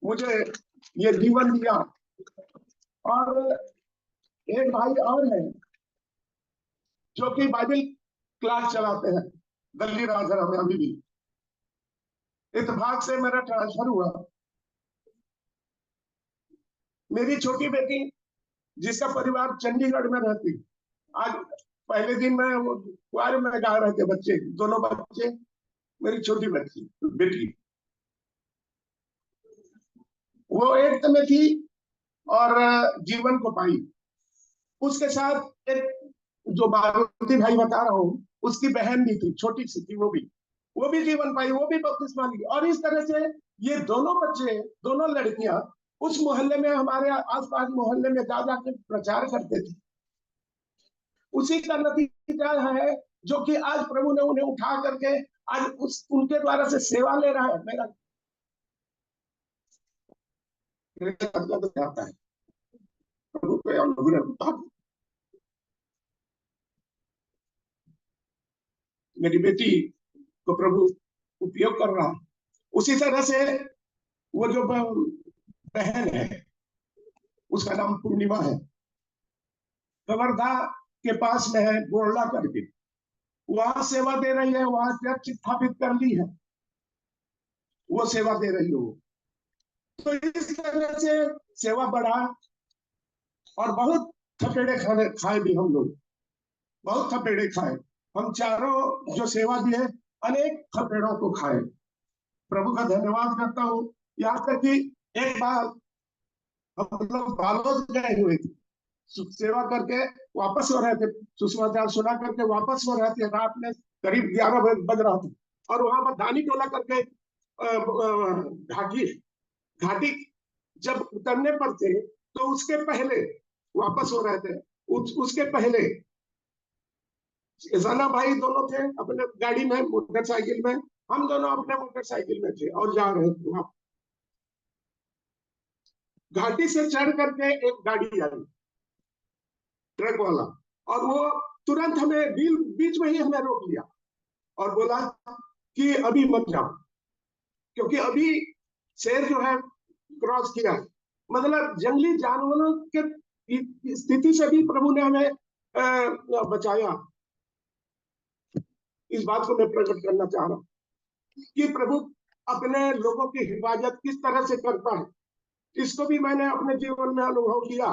मुझे ये जीवन दिया। और एक भाई और है जो कि बाइबल क्लास चलाते हैं, दिल्ली राजरा में। अभी भी इत्तेफाक से मेरा ट्रांसफर हुआ। मेरी छोटी बेटी जिसका परिवार चंडीगढ़ में रहती, आज पहले दिन में कुआरे में गा रहे थे बच्चे, दोनों बच्चे, मेरी छोटी बच्ची बेटी, वो 8th में थी और जीवन को पाई। उसके साथ एक जो मारुति भाई बता रहा हूँ, उसकी बहन भी थी, छोटी सी थी, वो भी जीवन पाई, वो भी बपतिस्मा ली। और इस तरह से ये दोनों बच्चे, दोनों लड़कियां उस मोहल्ले में, हमारे आसपास मोहल्ले में जा जाकर प्रचार करते थे। उसी का नतीजा है जो कि आज प्रभु ने उन्हें उठा करके आज उनके द्वारा से सेवा ले रहा है। मेरा आता है प्रभु के अनुग्रह, मेरी बेटी को प्रभु उपयोग कर रहा है। उसी तरह से वो जो बहन है उसका नाम पूर्णिमा है, कवर्धा के पास में है, बोरला करके, वहां सेवा दे रही है, वहां चर्च स्थापित कर ली है, वो सेवा दे रही हो। तो इस तरह से सेवा बढ़ा और बहुत थपेड़े खाए भी हम लोग, बहुत थपेड़े खाए। हम चारों जो सेवा दिए अनेक थपेड़ों को खाए। प्रभु का धन्यवाद करता हूँ। यहाँ तक कि एक बार हम लोग बालोद गए हुए थे, सेवा करके वापस हो रहे थे, सुसमाचार सुना करके वापस हो रहे थे, रात में करीब 11 बज रहा था। और वहां पर धानी टोला करके घाटी जब उतरने पर थे तो उसके पहले वापस हो रहे थे, उसके पहले ईसाना भाई दोनों थे अपने गाड़ी में, मोटरसाइकिल में, हम दोनों अपने मोटरसाइकिल में थे और जा रहे थे वहां। घाटी से चढ़ करके एक गाड़ी आई, ट्रक वाला, और वो तुरंत हमें बीच में ही हमें रोक लिया और बोला कि अभी मत जाओ, क्योंकि अभी शेर जो है क्रॉस किया है। मतलब जंगली जानवरों के स्थिति से भी प्रभु ने हमें बचाया। इस बात को मैं प्रकट करना चाह रहा हूँ कि प्रभु अपने लोगों की हिफाजत किस तरह से करता है, इसको भी मैंने अपने जीवन में अनुभव किया।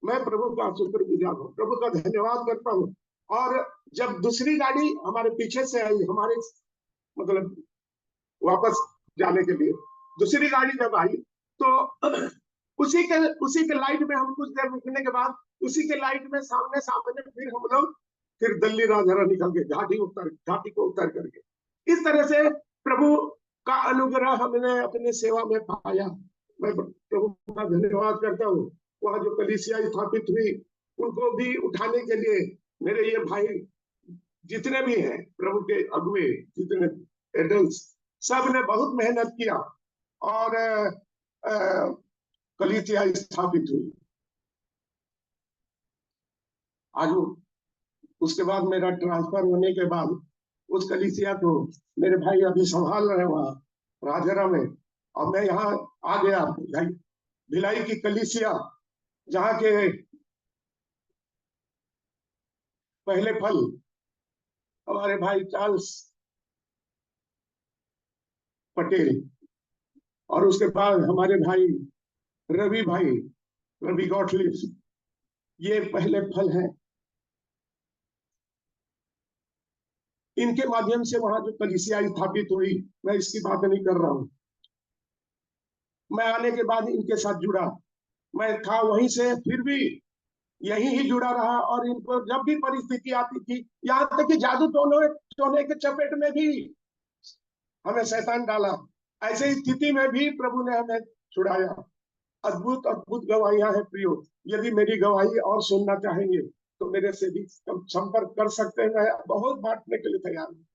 मैं प्रभु का शुक्रगुजार हूँ, प्रभु का धन्यवाद करता हूँ। और जब दूसरी गाड़ी हमारे पीछे से आई, हमारे मतलब वापस जाने के लिए दूसरी गाड़ी जब आई, तो उसी के लाइट में हम कुछ देर रुकने के बाद उसी के लाइट में सामने फिर हम लोग फिर दिल्ली राजहरा निकल गए, घाटी को उतर करके। इस तरह से प्रभु का अनुग्रह हमने अपने सेवा में पाया। मैं प्रभु का धन्यवाद करता हूँ। वहां जो कलीसिया स्थापित हुई, उनको भी उठाने के लिए मेरे ये भाई जितने भी हैं, प्रभु के अगुए जितने एडल्ट्स, सब ने बहुत मेहनत किया और कलीसिया स्थापित हुई। आज उसके बाद मेरा ट्रांसफर होने के बाद उस कलीसिया को मेरे भाई अभी संभाल रहे हैं वहां राजहरा में, और मैं यहाँ आ गया भिलाई की कलीसिया, जहाँ के पहले फल हमारे भाई चार्ल्स पटेल, और उसके बाद हमारे भाई रवि गॉटलिफ, ये पहले फल हैं। इनके माध्यम से वहां जो कलीसिया स्थापित हुई, मैं इसकी बात नहीं कर रहा हूं। मैं आने के बाद इनके साथ जुड़ा, मैं था वहीं से, फिर भी यहीं ही जुड़ा रहा। और इनको जब भी परिस्थिति आती थी, यहाँ तक कि जादू टोने के चपेट में भी हमें शैतान डाला, ऐसे स्थिति में भी प्रभु ने हमें छुड़ाया। अद्भुत अद्भुत गवाहियां हैं प्रियो। यदि मेरी गवाही और सुनना चाहेंगे तो मेरे से भी संपर्क कर सकते हैं, मैं बहुत बांटने के लिए तैयार हूँ।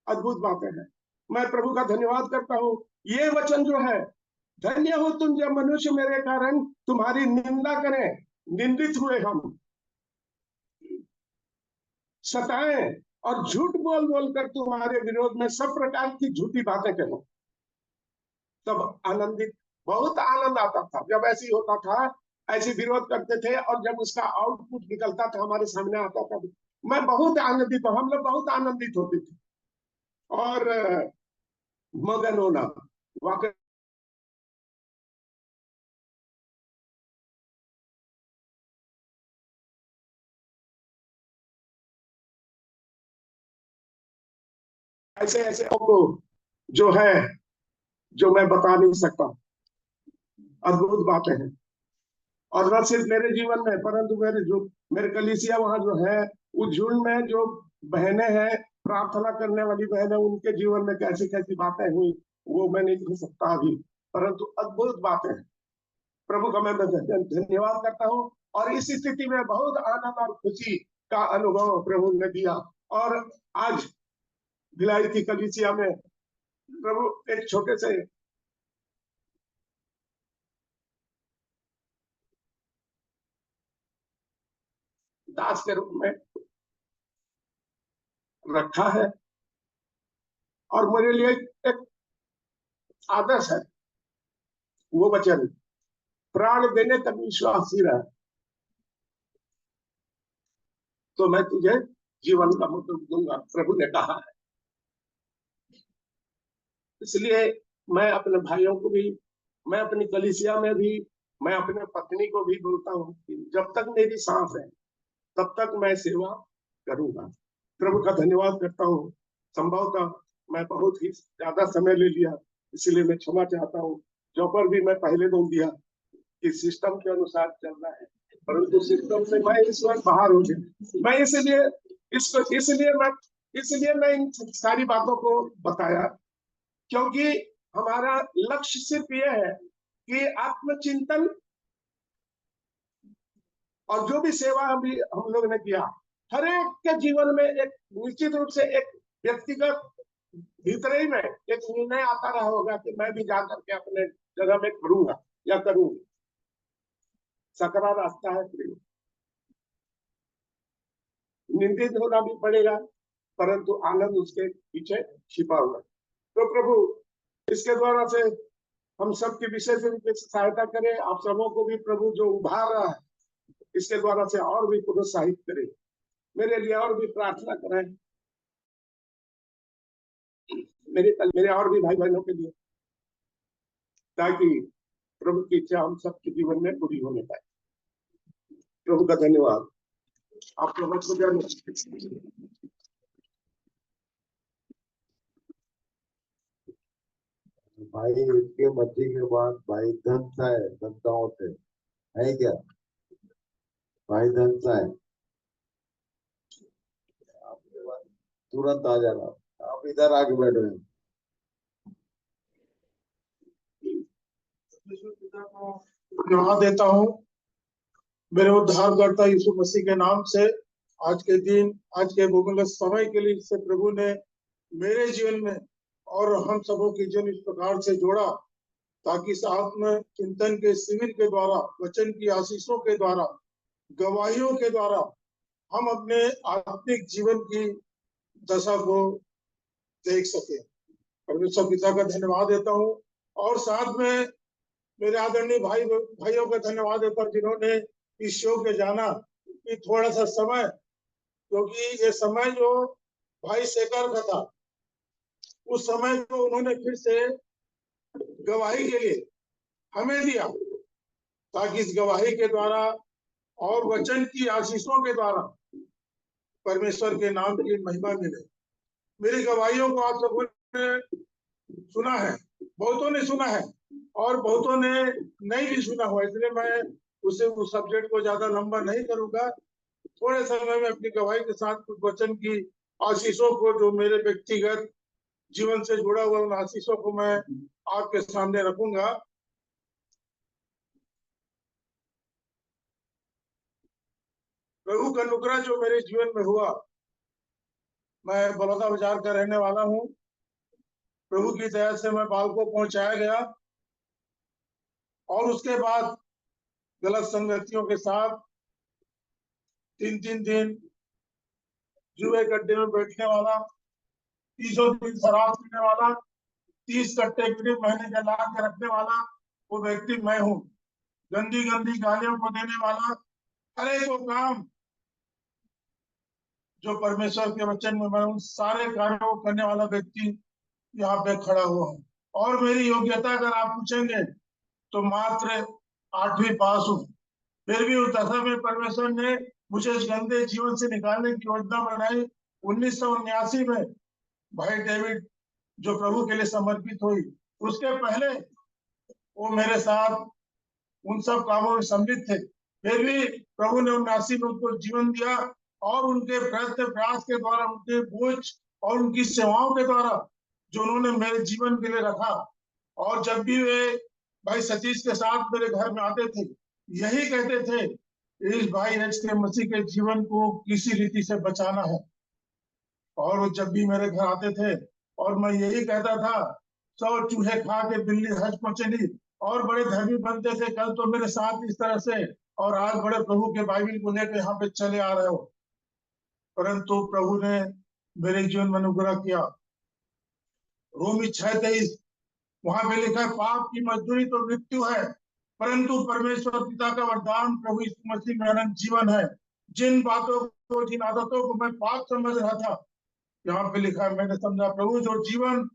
अद्भुत बातें हैं। मैं प्रभु का धन्यवाद करता हूँ। ये वचन जो है, धन्य हो तुम जब मनुष्य मेरे कारण तुम्हारी निंदा करें, निंदित हुए हम, सताएं और झूठ बोल बोल कर तुम्हारे विरोध में सब प्रकार की झूठी बातें करें, तब आनंदित, बहुत आनंद आता था जब ऐसी होता था, ऐसे विरोध करते थे, और जब उसका आउटपुट निकलता था, हमारे सामने आता था, मैं बहुत आनंदित हूँ, हम लोग बहुत आनंदित होते थे और मगन होना। वाकई ऐसे ऐसे को जो है, जो मैं बता नहीं सकता, अद्भुत बातें हैं। और न सिर्फ मेरे जीवन में, परंतु मेरे कलीसिया वहां जो है, उस झुंड में जो बहनें हैं, प्रार्थना करने वाली बहनें, उनके जीवन में कैसी कैसी बातें हुई वो मैं नहीं कह सकता अभी, परंतु अद्भुत बातें हैं। प्रभु का मैं धन्यवाद करता हूँ। और इस स्थिति में बहुत आनंद और खुशी का अनुभव प्रभु ने दिया। और आज भिलाई की कलीसिया में प्रभु एक छोटे से दास के रूप में रखा है, और मेरे लिए एक आदर्श है वो वचन, प्राण देने तक विश्वासी रहे तो मैं तुझे जीवन का मतलब दूंगा, प्रभु ने कहा है। इसलिए मैं अपने भाइयों को भी, मैं अपनी कलीसिया में भी, मैं अपने पत्नी को भी बोलता हूँ कि जब तक मेरी सांस है तब तक मैं सेवा करूंगा। प्रभु का धन्यवाद करता हूँ। संभवतः मैं बहुत ही ज्यादा समय ले लिया, इसलिए मैं क्षमा चाहता हूँ। जो पर भी मैं पहले बोल दिया कि सिस्टम के अनुसार चलना है, परंतु सिस्टम से मैं इस वक्त बाहर हो गया। मैं इसलिए मैं इन सारी बातों को बताया, क्योंकि हमारा लक्ष्य सिर्फ यह है कि आत्मचिंतन और जो भी सेवा अभी हम लोग ने किया, हर एक के जीवन में एक निश्चित रूप से एक व्यक्तिगत भीतर ही में एक निर्णय आता रहा होगा कि मैं भी जाकर के अपने जगह में करूंगा या करूंगी। सकरा रास्ता है प्रिय, निंदित होना भी पड़ेगा, परंतु आनंद उसके पीछे छिपा हुआ। तो प्रभु इसके द्वारा से हम सबकी विशेष रूप से सहायता करें। आप सबों को भी प्रभु जो उभार रहा है इसके द्वारा से और भी प्रोत्साहित करें। मेरे लिए और भी प्रार्थना करें, मेरे और भी भाई बहनों के लिए, ताकि प्रभु की इच्छा हम सबके जीवन में पूरी होने पाए। प्रभु का धन्यवाद। आप लोगों को भाई इसके मर्जी के बाद भाई धनसा है, धनसाओं से है क्या? भाई धनसा है, आपके बाद तुरंत आ जाना। आप इधर आके बैठो। धन्यवाद देता हूँ मेरे उद्धारकर्ता यीशु मसीह के नाम से। आज के दिन, आज के बहुमूल्य समय के लिए से प्रभु ने मेरे जीवन में और हम सबों के जीवन इस प्रकार से जोड़ा, ताकि इस आत्म चिंतन के शिविर के द्वारा, वचन की आशीषों के द्वारा, गवाहियों के द्वारा हम अपने आत्मिक जीवन की दशा को देख सके। परमेश्वर पिता का धन्यवाद देता हूँ, और साथ में मेरे आदरणीय भाइयों का धन्यवाद देता हूँ जिन्होंने इस शो के जाना कि थोड़ा सा समय, क्योंकि ये समय जो भाई शेखर का था, उस समय को उन्होंने फिर से गवाही के लिए हमें दिया, ताकि इस गवाही के द्वारा और वचन की आशीषों के द्वारा परमेश्वर के नाम की महिमा मिले। मेरी गवाहियों को आप सबों ने सुना है, बहुतों ने सुना है और बहुतों ने नहीं भी सुना हुआ, इसलिए मैं उस सब्जेक्ट को ज्यादा लंबा नहीं करूंगा। थोड़े समय में अपनी गवाही के साथ कुछ वचन की आशीषों को, जो मेरे व्यक्तिगत जीवन से जुड़ा हुआ, उन आशीषों को मैं आपके सामने रखूंगा। प्रभु का अनुग्रह जो मेरे जीवन में हुआ, मैं बलौदा बाजार का रहने वाला हूँ। प्रभु की दया से मैं बालको पहुंचाया गया, और उसके बाद गलत संगतियों के साथ 3-3 दिन जुए गड्ढे में बैठने वाला, 30 दिन शराब पीने वाला, 30 कट्टे महीने का ला के रखने वाला वो व्यक्ति मैं हूँ। गंदी गंदी गालियों को देने वाला, हर एक वो काम जो परमेश्वर के वचन में, मैं उन सारे कार्यों को करने वाला व्यक्ति यहाँ पे खड़ा हुआ हूँ। और मेरी योग्यता अगर आप पूछेंगे तो मात्र 8वीं पास हूँ। फिर भी उस दशा में परमेश्वर ने मुझे इस गंदे जीवन से निकालने की योजना बनाई। 1979 में भाई डेविड जो प्रभु के लिए समर्पित हुई, उसके पहले वो मेरे साथ उन सब कामों में सम्मिलित थे। फिर भी प्रभु ने 79 में उनको जीवन दिया, और उनके प्रयत्न प्रयास के द्वारा, उनके बोझ और उनकी सेवाओं के द्वारा जो उन्होंने मेरे जीवन के लिए रखा, और जब भी वे भाई सतीश के साथ मेरे घर में आते थे, यही कहते थे इस भाई एच के मसीह के जीवन को किसी रीति से बचाना है। और वो जब भी मेरे घर आते थे और मैं यही कहता था, 100 चूहे खा के बिल्ली हज को चली, और बड़े धर्मी बनते थे कल तो मेरे साथ इस तरह से, और आज बड़े प्रभु के बाइबल को लेकर यहाँ पे चले आ रहे हो। परंतु प्रभु ने मेरे जीवन में अनुग्रह किया। रोमी 6:23 वहां पे लिखा है, पाप की मजदूरी तो मृत्यु है, परंतु परमेश्वर पिता का वरदान प्रभु यीशु मसीह में अनंत जीवन है। जिन बातों को, जिन आदतों को मैं पाप समझ रहा था, यहाँ पे लिखा है, मैंने समझा प्रभु जो जीवन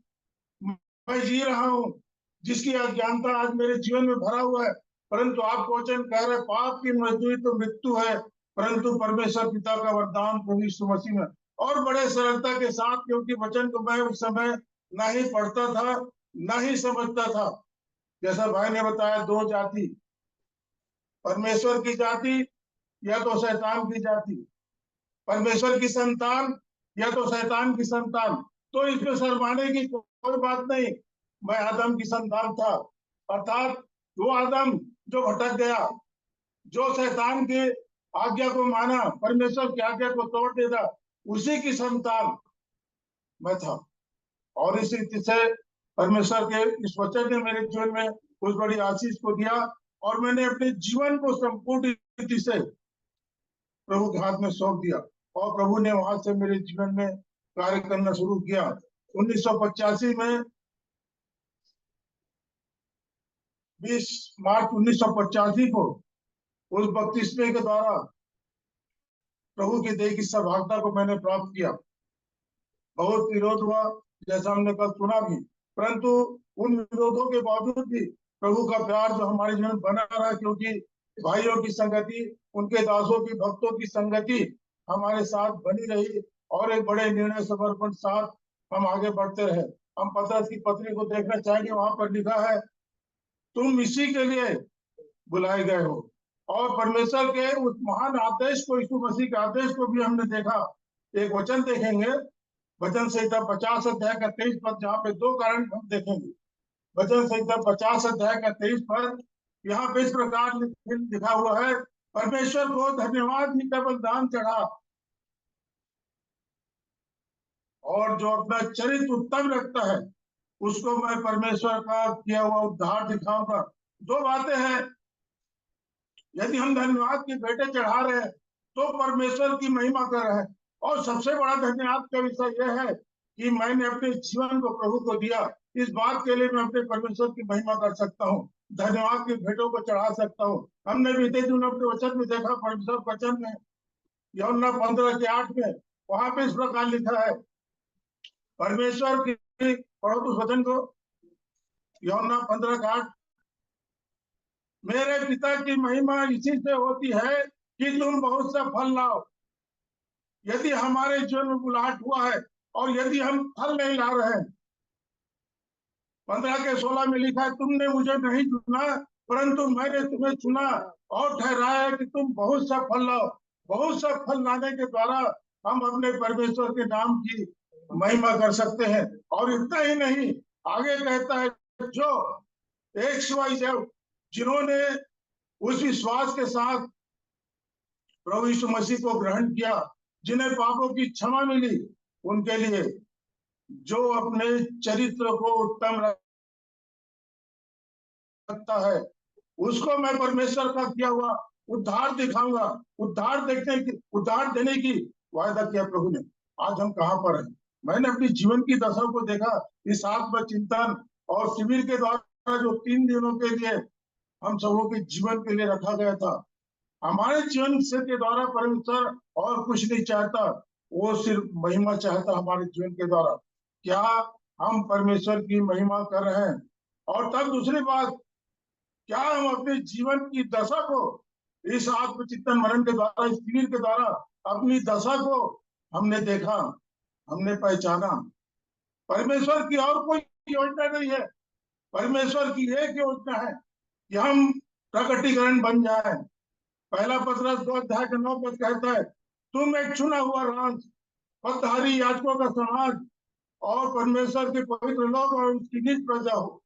मैं जी रहा हूँ, जिसकी अज्ञानता आज मेरे जीवन में भरा हुआ है, परंतु आपको वचन कह रहे, पाप की मजदूरी तो मृत्यु है, परंतु परमेश्वर पिता का वरदान प्रभु यीशु मसीह में। और बड़े सरलता के साथ, क्योंकि वचन को मैं उस समय ना ही पढ़ता था ना ही समझता था। जैसा भाई ने बताया, 2 जाति, परमेश्वर की जाति या तो शैतान की जाति, परमेश्वर की संतान या तो शैतान की संतान। तो इसमें शर्माने की कोई बात नहीं। मैं आदम की संतान था, अर्थात वो आदम जो भटक गया, जो शैतान के आज्ञा को माना, परमेश्वर की आज्ञा को तोड़ देता, उसी की संतान मैं था। और इस रीति से परमेश्वर के इस वचन ने मेरे जीवन में कुछ बड़ी आशीष को दिया और मैंने अपने जीवन को संपूर्ण रीति से प्रभु के हाथ में सौंप दिया और प्रभु ने वहां से मेरे जीवन में कार्य करना शुरू किया। 1985 में 20 मार्च 1985 को उस बपतिस्मे के द्वारा प्रभु की देह की सौभाग्यता को मैंने प्राप्त किया। बहुत विरोध हुआ, जैसा हमने कल सुना भी, परंतु उन विरोधों के बावजूद भी प्रभु का प्यार जो हमारे जीवन में बना रहा, क्योंकि भाइयों की संगति, उनके दासों की, भक्तों की संगति हमारे साथ बनी रही और एक बड़े निर्णय समर्पण साथ हम आगे बढ़ते रहे। हम पतरस की पत्री को देखना चाहेंगे, वहां पर लिखा है, तुम इसी के लिए बुलाए गए हो। और परमेश्वर के उस महान आदेश को, यीशु मसीह के आदेश को भी हमने देखा। एक वचन देखेंगे, वचन संहिता 50 अध्याय का 23 पद, जहाँ पे दो कारण हम देखेंगे। वचन संहिता 50 अध्याय का 23 पद, यहाँ पे इस प्रकार लिखा हुआ है, परमेश्वर को धन्यवाद ही केवल दान चढ़ा और जो अपना चरित्र उत्तम रखता है उसको मैं परमेश्वर का किया हुआ उद्धार दिखाऊंगा। दो बातें हैं, यदि हम धन्यवाद के भेंटें चढ़ा रहे हैं तो परमेश्वर की महिमा कर रहे हैं। और सबसे बड़ा धन्यवाद का विषय यह है कि मैंने अपने जीवन को प्रभु को दिया। इस बात के लिए मैं अपने परमेश्वर की महिमा कर सकता हूँ, धन्यवाद की भेंटों को चढ़ा सकता हूँ। हमने बीते दिन अपने वचन में देखा, परमेश्वर वचन में यूहन्ना 15:8 में, वहां पे इस प्रकार लिखा है, परमेश्वर की, पढ़ो उस वचन को, यूहन्ना 15:8, मेरे पिता की महिमा इसी से होती है कि तुम बहुत सा फल लाओ। यदि हमारे जीवन में बुलाहट हुआ है और यदि हम फल नहीं ला रहे हैं, 15:16 में लिखा है, तुमने मुझे नहीं चुना परंतु मैंने तुम्हें चुना और ठहराया है कि तुम बहुत सा फल लाओ। बहुत सा फल लाने के द्वारा हम अपने परमेश्वर के नाम की महिमा कर सकते हैं। और इतना ही नहीं, आगे कहता है, जो एक जिन्होंने उस विश्वास के साथ प्रभु यीशु मसीह को ग्रहण किया, जिन्हें पापों की क्षमा मिली, उनके लिए जो अपने चरित्र को उत्तम रखता है उसको मैं परमेश्वर का किया हुआ उद्धार दिखाऊंगा। उद्धार देने की वायदा किया प्रभु ने। आज हम कहाँ पर हैं? मैंने अपनी जीवन की दशा को देखा। इस आत्मचिंतन और शिविर के द्वारा जो 3 दिनों के लिए हम सबों के जीवन के लिए रखा गया था, हमारे जीवन से के द्वारा परमेश्वर और कुछ नहीं चाहता, वो सिर्फ महिमा चाहता हमारे जीवन के द्वारा। क्या हम परमेश्वर की महिमा कर रहे हैं? और तब दूसरी बात, क्या हम अपने जीवन की दशा को इस आत्मचिंतन मनन के द्वारा, इस शिविर के द्वारा अपनी दशा को हमने देखा, हमने पहचाना। परमेश्वर की और कोई योजना नहीं है, परमेश्वर की एक योजना है कि हम प्रकटीकरण बन जाए। पहला पतरस 2:9 कहता है, तुम एक चुना हुआ राज, पदधारी याजकों का समाज और परमेश्वर के पवित्र लोग और उसकी निज प्रजा हो।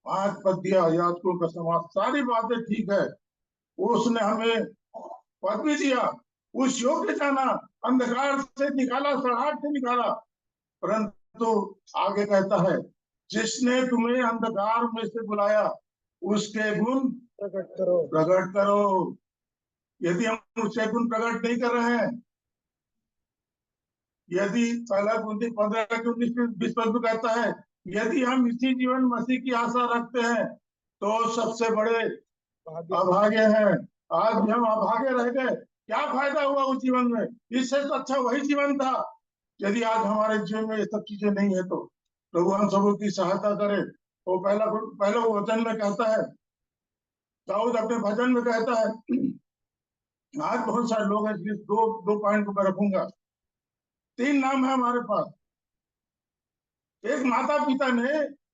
5 पद दिया, याजकों का समाज, सारी बातें ठीक है। उसने हमें पद भी दिया, उस योग्य जाना, अंधकार से निकाला, सड़ाहट से निकाला। परंतु आगे कहता है, जिसने तुम्हें अंधकार में से बुलाया उसके गुण प्रकट करो। यदि हम उसके गुण प्रकट नहीं कर रहे हैं, यदि पहला कुरिन्थी 15:19-20 में कहता है, यदि हम इसी जीवन मसीह की आशा रखते हैं तो सबसे बड़े अभागे हैं। आज भी हम अभागे रह गए, क्या फायदा हुआ उस जीवन में? इससे तो अच्छा वही जीवन था। यदि आज हमारे जीवन में ये सब चीजें नहीं है तो प्रभु हम सबों की सहायता करे। वो पहला वचन में कहता है, दाऊद अपने भजन में कहता है, आज बहुत सारे लोग हैं, इसलिए दो पॉइंट को मैं रखूंगा। 3 नाम है हमारे पास। एक माता पिता ने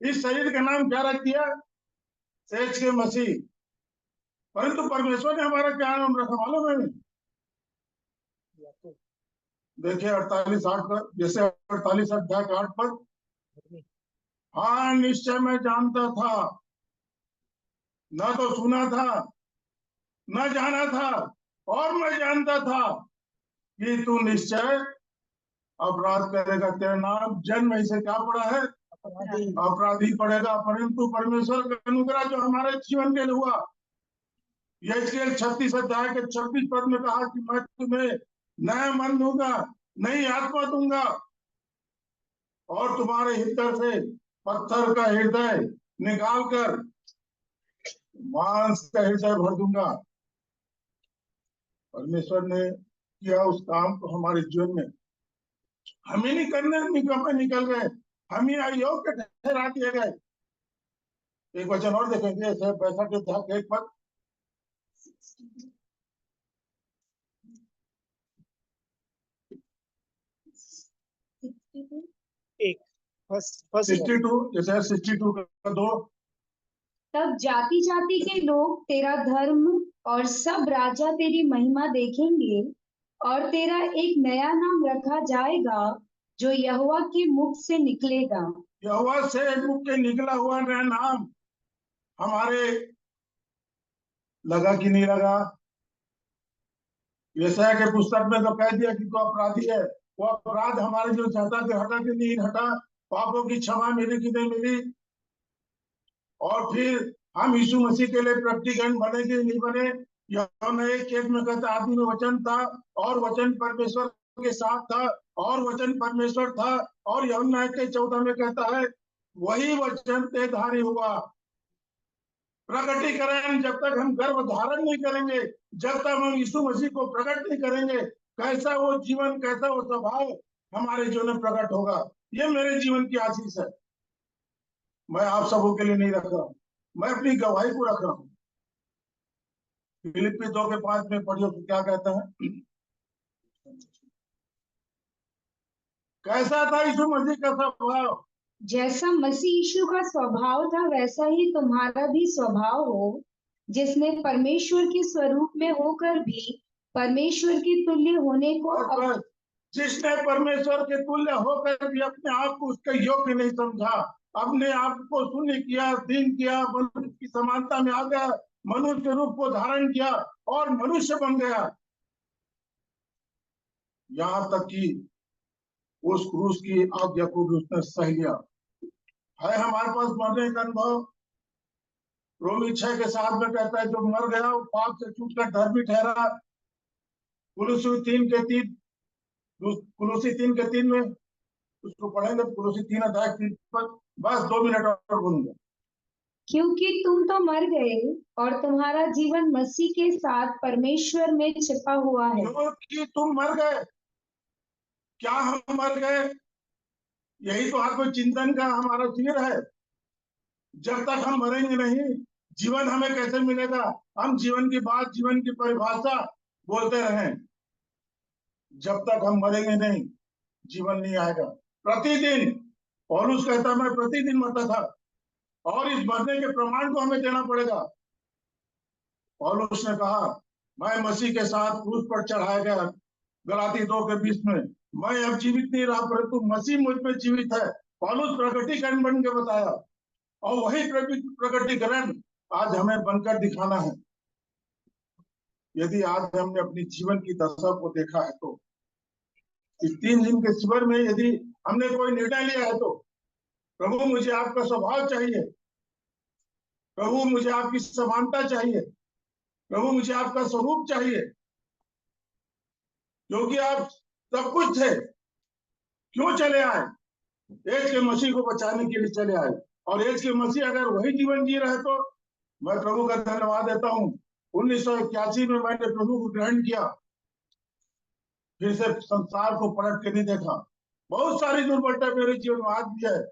इस शरीर का नाम क्या रख दिया? सेज के मसीह। परंतु परमेश्वर ने हमारा क्या नाम रखा मालूम है? देखिए 48:8 पर, जैसे 48 अध्याय 8 पर, हाँ निश्चय मैं जानता था, न तो सुना था न जाना था, और मैं जानता था कि तू निश्चय अपराध करेगा। तेरा नाम जन्म से क्या पड़ा है? अपराधी पड़ेगा। परंतु परमेश्वर का अनुग्रह जो हमारे जीवन के लिए हुआ, यह 36 अध्याय के 26 पद में कहा कि मैं तुम्हें नया मन दूंगा, नई आत्मा दूंगा, और तुम्हारे हृदय से पत्थर का हृदय निकाल कर मांस का हृदय भर दूंगा। परमेश्वर ने किया उस काम को हमारे जीवन में। हम ही नहीं करने निकल गए, हम ही अयोग्य ठहरा दिए गए। एक वचन और देखेंगे, ऐसे 62 अध्याय के 1 पद। एक फर्स्ट 62, जैसे 62 का 2। तब जाति जाति के लोग तेरा धर्म और सब राजा तेरी महिमा देखेंगे, और तेरा एक नया नाम रखा जाएगा जो यहोवा के मुख से निकलेगा। यहोवा से मुख के निकला हुआ नया नाम हमारे लगा कि नहीं लगा? यशायाह के पुस्तक में तो कह दिया कि तू अपराधी है। वो अपराध हमारे जो चाहता थे हटा कि नहीं हटा, पापों की क्षमा मिली कि नहीं मिली, और फिर हम यीशु मसीह के लिए प्रकटीकरण बने कि नहीं बने। यूहन्ना 1:1 में कहता आदि में वचन था, और वचन परमेश्वर के साथ था, और वचन परमेश्वर था। और यूहन्ना 1:14 में कहता है वही वचन देहधारी हुआ। प्रकटीकरण जब तक हम गर्भ धारण नहीं करेंगे, जब तक हम यीशु मसीह को प्रकट नहीं करेंगे, कैसा वो जीवन, कैसा वो स्वभाव हमारे जीवन में प्रकट होगा। ये मेरे जीवन की आशीष है। मैं आप सबों के लिए नहीं रख रहा हूं, मैं अपनी गवाही को रख रहा हूं। फिलिप्पी 2:5 में पढ़ियो तो क्या कहता है? कैसा था यीशु मसीह का स्वभाव? जैसा मसीह यीशु का स्वभाव था वैसा ही तुम्हारा भी स्वभाव हो, जिसने परमेश्वर के स्वरूप में होकर भी परमेश्वर के तुल्य होने को बस, जिसने परमेश्वर के तुल्य होकर भी अपने आप को उसके योग्य नहीं समझा, अपने आप को शून्य किया, दीन किया, मनुष्य की समानता में आ गया, मनुष्य रूप को धारण किया और मनुष्य बन गया। यहाँ तक कि उस क्रूस की आज्ञा को भी उसने सह लिया। है हमारे पास मरने का अनुभव। रोमी 6:7 में कहता है जो मर गया वो पाप से छूटकर धर्मी ठहरा। कुलुसी 3:3 में उसको पढ़ेंगे। कुलुसी 3:3 पर बस 2 मिनट और बोलूंगा। क्योंकि तुम तो मर गए और तुम्हारा जीवन मसीह के साथ परमेश्वर में छिपा हुआ है। क्योंकि तुम मर गए। क्या हम मर गए? यही तो आत्मचिंतन का हमारा शिविर है। जब तक हम मरेंगे नहीं, जीवन हमें कैसे मिलेगा? हम जीवन की बात, जीवन की परिभाषा बोलते रहें, जब तक हम मरेंगे नहीं जीवन नहीं आएगा। प्रतिदिन पौलुस कहता मैं प्रतिदिन मरता था, और इस मरने के प्रमाण को हमें देना पड़ेगा। पौलुस ने कहा मैं मसीह के साथ क्रूस पर चढ़ाया गया, गलाती 2:20 में। मैं अब जीवित नहीं रहा परंतु मसीह मुझ में जीवित है। पौलुस प्रकटीकरण बन के बताया, और वही प्रकटीकरण आज हमें बनकर दिखाना है। यदि आज हमने अपनी जीवन की दशा को देखा है तो इस 3 दिन के शिविर में यदि हमने कोई निर्णय लिया है तो प्रभु मुझे आपका स्वभाव चाहिए, प्रभु मुझे आपकी समानता चाहिए, प्रभु मुझे आपका स्वरूप चाहिए, क्योंकि आप सब कुछ थे। क्यों चले आए? एज के मसीह को बचाने के लिए चले आए। और एज के मसीह अगर वही जीवन जी रहे तो मैं प्रभु का धन्यवाद देता हूँ। 1981 में मैंने प्रभु को ग्रहण किया, फिर से संसार को पलट के नहीं देखा। बहुत सारी दुर्बलता मेरे जीवन में आज भी है,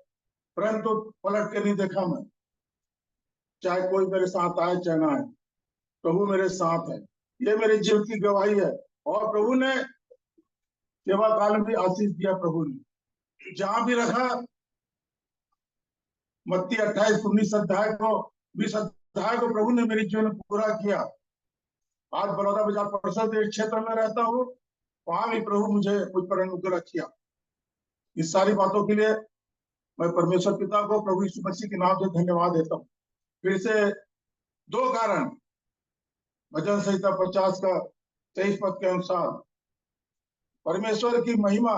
परंतु पलट के नहीं देखा मैं। चाहे कोई मेरे साथ आए चाहे ना आए, प्रभु मेरे साथ है। ये मेरे जीवन की गवाही है। और प्रभु ने सेवा काल में भी आशीष दिया। प्रभु ने जहां भी रखा, मत्ती 28-19 अध्याय को 20 अध्याय को प्रभु ने मेरे जीवन में पूरा किया। आज बड़ौदा बाजार परिषद क्षेत्र में रहता हूँ, वहां भी प्रभु मुझ पर अनुग्रह किया। इस सारी बातों के लिए मैं परमेश्वर पिता को प्रभु यीशु मसीह के नाम से धन्यवाद देता हूँ। फिर से 2 कारण। भजन संहिता 50 का 23 पद के अनुसार परमेश्वर की महिमा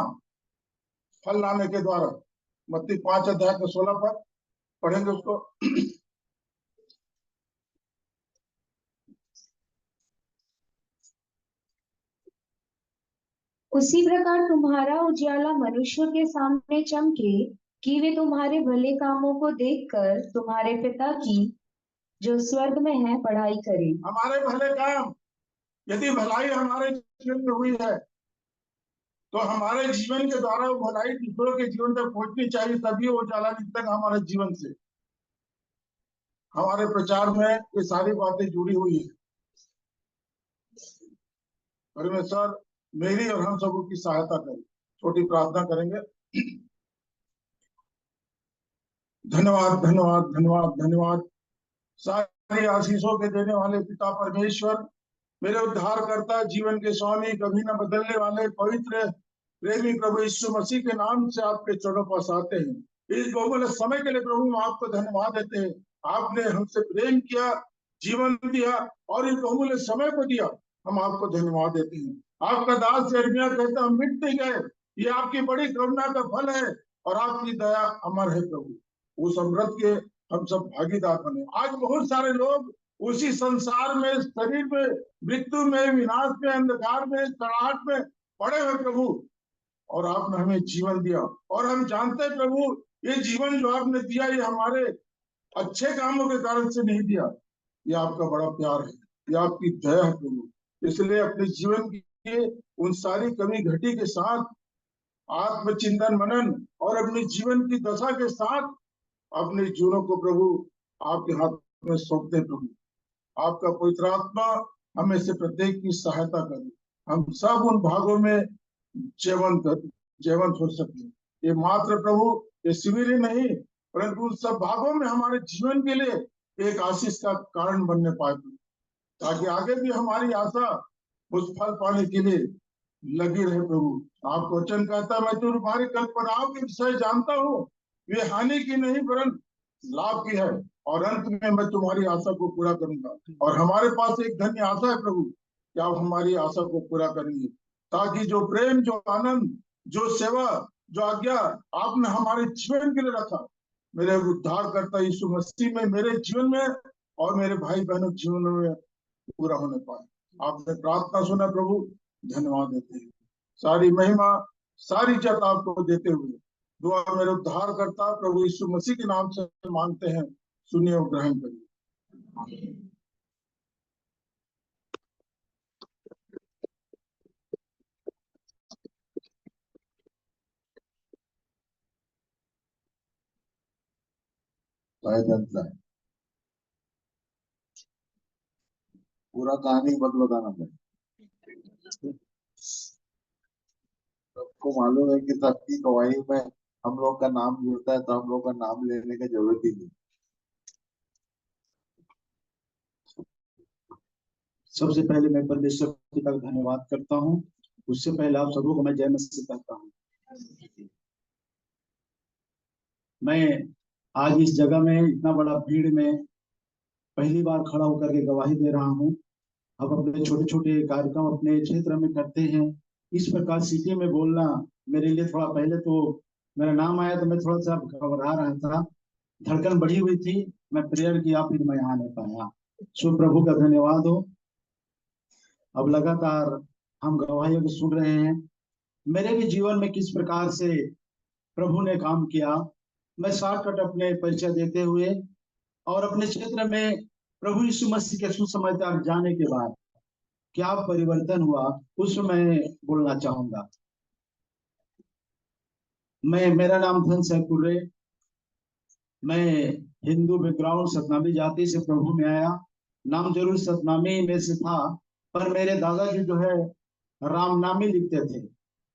फलनामे के द्वारा, मत्ती 5 अध्याय का 16 पद पढ़ेंगे उसको। उसी प्रकार तुम्हारा उजियाला मनुष्यों के सामने चमके, कि वे तुम्हारे भले कामों को देखकर तुम्हारे पिता की जो स्वर्ग में है बढ़ाई करें। हमारे भले काम, यदि भलाई हमारे जीवन में हुई है तो हमारे जीवन के द्वारा वो भलाई दूसरों के जीवन तक पहुंचनी चाहिए, तभी वो उजाला निकलेगा हमारे जीवन से। हमारे प्रचार में ये सारी बातें जुड़ी हुई है। परमेश्वर मेरी और हम सबों की सहायता करे। छोटी प्रार्थना करेंगे। धन्यवाद धन्यवाद धन्यवाद धन्यवाद सारी आशीषों के देने वाले पिता परमेश्वर, मेरे उद्धारकर्ता, जीवन के स्वामी, कभी न बदलने वाले पवित्र प्रेमी प्रभु यीशु मसीह के नाम से आपके चरणों पास आते हैं। इस बहुमूल्य समय के लिए प्रभु हम आपको धन्यवाद देते हैं। आपने हमसे प्रेम किया, जीवन दिया और इस बहुमूल्य समय को दिया, हम आपको धन्यवाद देते हैं। आपका दास यिर्मयाह कहता हम मिट नहीं गए, ये आपकी बड़ी करुणा का फल है और आपकी दया अमर है प्रभु। उस अमृत के हम सब भागीदार बने। आज बहुत सारे लोग उसी संसार में, शरीर में, मृत्यु में, विनाश में, अंधकार में, कड़ाहट में पड़े हुए प्रभु, और आपने हमें जीवन दिया। और हम जानते हैं प्रभु, ये जीवन जो आपने दिया ये हमारे अच्छे कामों के कारण से नहीं दिया, ये आपका बड़ा प्यार है, ये आपकी दया है प्रभु। इसलिए अपने जीवन की उन सारी कमी घटी के साथ आत्मचिंतन मनन और अपने जीवन की दशा के साथ अपने जीवनों को प्रभु आपके हाथ में सौंपते हैं प्रभु। आपका पवित्र आत्मा हमें से प्रत्येक की सहायता करे, हम सब उन भागों में जयवंत हो सके। ये मात्र प्रभु ये शिविर ही नहीं, परंतु उन सब भागों में हमारे जीवन के लिए एक आशीष का कारण बनने पाए, ताकि आगे भी हमारी आशा उस फल पाने के लिए लगी रहे प्रभु। आपको वचन कहता है, मैं तो तुम्हारी कल्पनाओं के विषय जानता हूँ, वे हानि की नहीं परंतु लाभ की है, और अंत में मैं तुम्हारी आशा को पूरा करूंगा। और हमारे पास एक धन्य आशा है प्रभु कि आप हमारी आशा को पूरा करेंगे, ताकि जो प्रेम, जो आनंद, जो सेवा, जो आज्ञा आपने हमारे जीवन के लिए रखा, मेरे उद्धार करता यीशु मसीह में, मेरे जीवन में और मेरे भाई बहनों के जीवन में पूरा होने पाए। आपने प्रार्थना सुना प्रभु, धन्यवाद देते हैं। सारी महिमा, सारी इज्जत आपको देते हुए दुआ मेरे उद्धार करता प्रभु यीशु मसीह के नाम से मांगते हैं, सुनिए और ग्रहण करिए। पूरा कहानी मत बताना भाई, सबको मालूम है कि सबकी गवाही में हम लोग का नाम जुड़ता है, तो हम लोग का नाम लेने की जरूरत ही नहीं। सबसे पहले मैं परमेश्वर पिता का धन्यवाद करता हूँ। उससे पहले आप सबों को मैं जय मसीह कहता हूँ। मैं आज इस जगह में इतना बड़ा भीड़ में पहली बार खड़ा होकर के गवाही दे रहा हूँ। अब अपने छोटे छोटे कार्यक्रम अपने क्षेत्र में करते हैं, इस प्रकार सिटी में बोलना मेरे लिए थोड़ा, पहले तो मेरा नाम आया तो मैं थोड़ा सा घबरा रहा था, धड़कन बढ़ी हुई थी, मैं प्रेयर किया, फिर मैं यहाँ नहीं पाया। सो प्रभु का धन्यवाद हो। अब लगातार हम गवाहियों को सुन रहे हैं, मेरे भी जीवन में किस प्रकार से प्रभु ने काम किया। मैं शॉर्टकट अपने परिचय देते हुए और अपने क्षेत्र में प्रभु यीशु मसीह के सुसमाचार जाने के बाद क्या परिवर्तन हुआ उस मैं बोलना चाहूंगा। मेरा नाम धन सैकुर्रे, मैं हिंदू बैकग्राउंड सतनामी जाति से प्रभु में आया। नाम जरूर सतनामी में से था, पर मेरे दादाजी जो है रामनामी लिखते थे।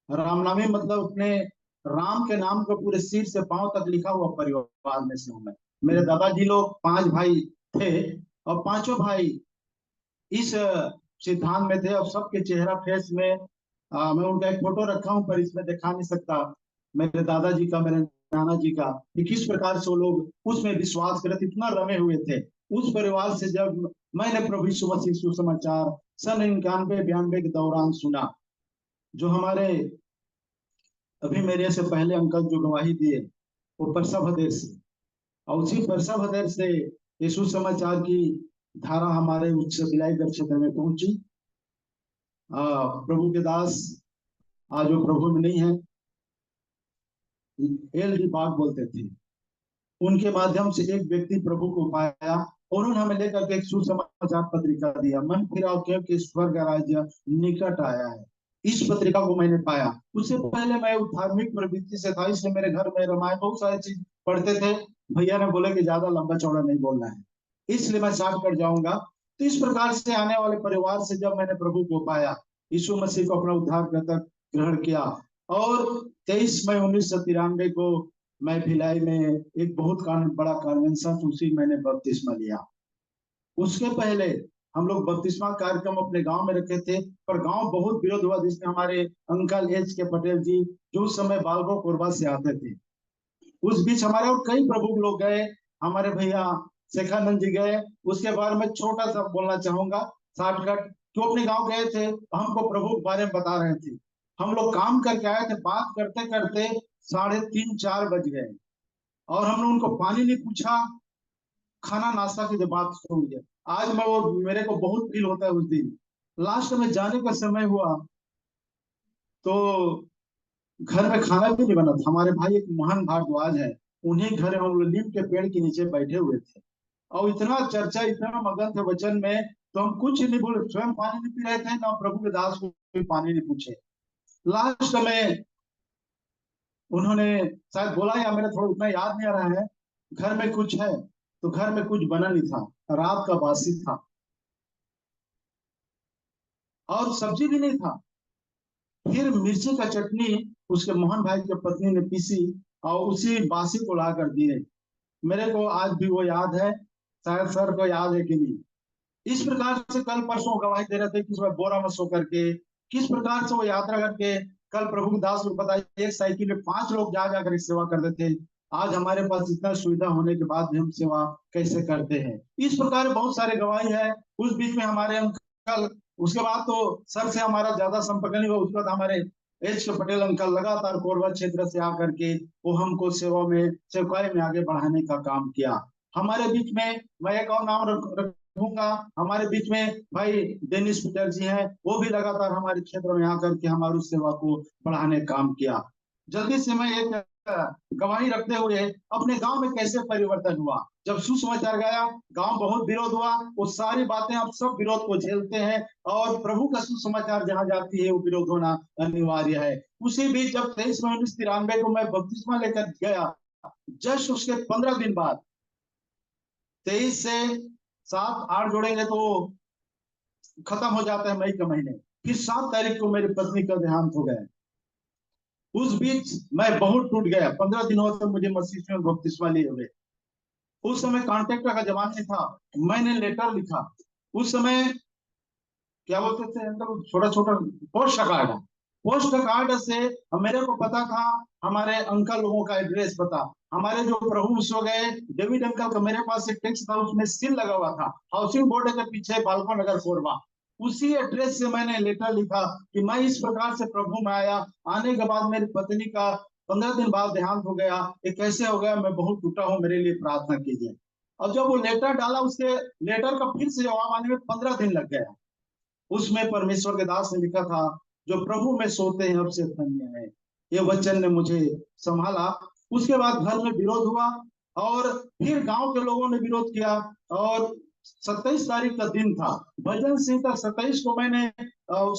रामनामी मतलब अपने राम के नाम को पूरे सिर से पांव तक लिखा हुआ परिवार में से हूं मैं। मेरे दादाजी लोग 5 भाई थे और 5 भाई इस सिद्धांत में थे। अब सबके चेहरा फेस में मैं उनका एक फोटो रखा हूं, पर इसमें दिखा नहीं सकता मेरे दादाजी का, मेरे नाना जी का, कि किस प्रकार से वो लोग उसमें विश्वास करते, इतना रमे हुए थे। उस परिवार से जब मैंने प्रभु यीशु मसीह सुसमाचार सन 91-92 के दौरान सुना, जो हमारे अभी मेरे से पहले अंकल जो गवाही दिए वो परसा भदेर से, और उसी परसा भदेर से यीशु समाचार की धारा हमारे उच्च बिलाईगढ़ क्षेत्र में पहुंची। प्रभु के दास आज वो प्रभु में नहीं है, एल.डी. बाग बोलते थे, उनके माध्यम से एक व्यक्ति प्रभु को पाया और उन्होंने हमें लेकर के एक सुसमाचार पत्रिका दिया, मन फिराओ क्योंकि स्वर्ग राज्य निकट आया है। इस पत्रिका को मैंने पाया। उससे पहले मैं धार्मिक प्रवृत्ति से था, इसलिए मेरे घर में रामायण बहुत सारी चीज पढ़ते थे। भैया ने बोले कि ज्यादा लंबा चौड़ा नहीं बोलना है, इसलिए मैं शॉर्ट कर जाऊंगा। तो इस प्रकार से आने वाले परिवार से जब मैंने प्रभु को पाया, यीशु मसीह को अपना उद्धारकर्ता ग्रहण किया, और 23 मई 1993 को मैं भिलाई में एक बहुत बड़ा कन्वेंशन, उसी मैंने बपतिस्मा लिया। उसके पहले हम लोग बपतिस्मा कार्यक्रम अपने गांव में रखे थे, पर गांव बहुत विरोध हुआ, जिसमें हमारे अंकल एच.के. पटेल जी जो उस समय बालगो कोरबा से आते थे, उस बीच हमारे और कई प्रभु लोग गए, हमारे भैया शेखानंद जी गए। उसके बारे में छोटा सा बोलना चाहूंगा शॉर्टकट, जो अपने गांव गए थे, हमको प्रभु के बारे में बता रहे थे। हम लोग काम करके आए थे, बात करते करते 3:30-4 बज गए, और हमने उनको पानी नहीं पूछा, खाना नाश्ता की जब बात हो गई। आज मैं वो मेरे को बहुत फील होता है उस दिन। लास्ट में जाने का समय हुआ तो घर में खाना भी नहीं बना था। हमारे भाई एक महान भारद्वाज है, उन्हीं घर हम लोग नीम के पेड़ के नीचे बैठे हुए थे, और इतना चर्चा, इतना मगन थे वचन में, तो हम कुछ नहीं बोले, स्वयं पानी नहीं पी रहे थे, ना प्रभु के दास को पानी नहीं पूछे। लास्ट में उन्होंने शायद बोला, या मेरे थोड़ा उतना याद नहीं आ रहा है, घर में कुछ है, तो घर में कुछ बना नहीं था, रात का बासी था और सब्जी भी नहीं था। फिर मिर्ची का चटनी उसके मोहन भाई की पत्नी ने पीसी और उसी बासी को ला कर दिए। मेरे को आज भी वो याद है, शायद सर को याद है कि नहीं। इस प्रकार से कल परसों गवाही दे रहे थे कि उसमें बोरा में सो करके किस प्रकार से वो यात्रा करके, कल प्रभु के दास को पता है, एक साइकिल में 5 लोग जा जाकर सेवा करते थे। आज हमारे पास इतना सुविधा होने के बाद भी हम सेवा कैसे करते हैं। इस प्रकार बहुत सारे गवाही है। उस बीच में हमारे अंकल, उसके बाद तो सर से हमारा ज्यादा संपर्क नहीं हुआ, उसके बाद हमारे एच.के. पटेल अंकल लगातार कोरबा क्षेत्र से आकर के वो हमको सेवा में, सेवकाई में आगे बढ़ाने का काम किया। हमारे बीच में मैं एक और नाम रखूंगा, हमारे बीच में भाई डेनिस पटेल जी हैं, वो भी लगातार हमारे क्षेत्र में आकर के हमारी सेवा को बढ़ाने का काम किया। जल्दी से मैं एक गवाही रखते हुए अपने गांव में कैसे परिवर्तन हुआ। जब सुसमाचार गया, गांव बहुत विरोध हुआ, वो सारी बातें आप सब विरोध को झेलते हैं, और प्रभु का सुसमाचार जहां जाती है वो विरोध होना अनिवार्य है। उसी बीच जब 23 मई 1993 को मैं बपतिस्मा लेकर गया, जस्ट उसके 15 दिन बाद, 23 से 7-8 जोड़ेंगे तो खत्म हो जाता है मई के महीने, फिर 7 तारीख को मेरी पत्नी का देहांत हो गया। उस बीच मैं बहुत टूट गया। 15 दिनों तक मुझे मसीह में बपतिस्मा लिए हुए। उस समय कॉन्ट्रैक्टर का जमाना नहीं था, मैंने लेटर लिखा। उस समय क्या बोलते थे अंकल, छोटा छोटा पोस्ट कार्ड, पोस्ट कार्ड से मेरे को पता था हमारे अंकल लोगों का एड्रेस पता। हमारे जो प्रभु सो गए डेविड अंकल का मेरे पास एक टेक्स्ट था, उसमें सील लगा हुआ था, हाउसिंग बोर्ड के पीछे बालको नगर कोरबा। उसी एड्रेस से मैंने लेटर लिखा कि मैं इस प्रकार से प्रभु में आया। आने के बाद मेरी पत्नी का 15 दिन बाद देहांत हो गया। ये कैसे हो गया, मैं बहुत टूटा हूँ, मेरे लिए प्रार्थना कीजिए। और जब वो लेटर डाला, उसके लेटर का फिर से जवाब आने में 15 दिन लग गया। उसमें परमेश्वर के दास ने लिखा था, जो प्रभु में सोते हैं अब से धन्य है। ये वचन ने मुझे संभाला। उसके बाद घर में विरोध हुआ, और फिर गांव के लोगों ने विरोध किया, और 27 तारीख का दिन था, भजन संहिता 27 को मैंने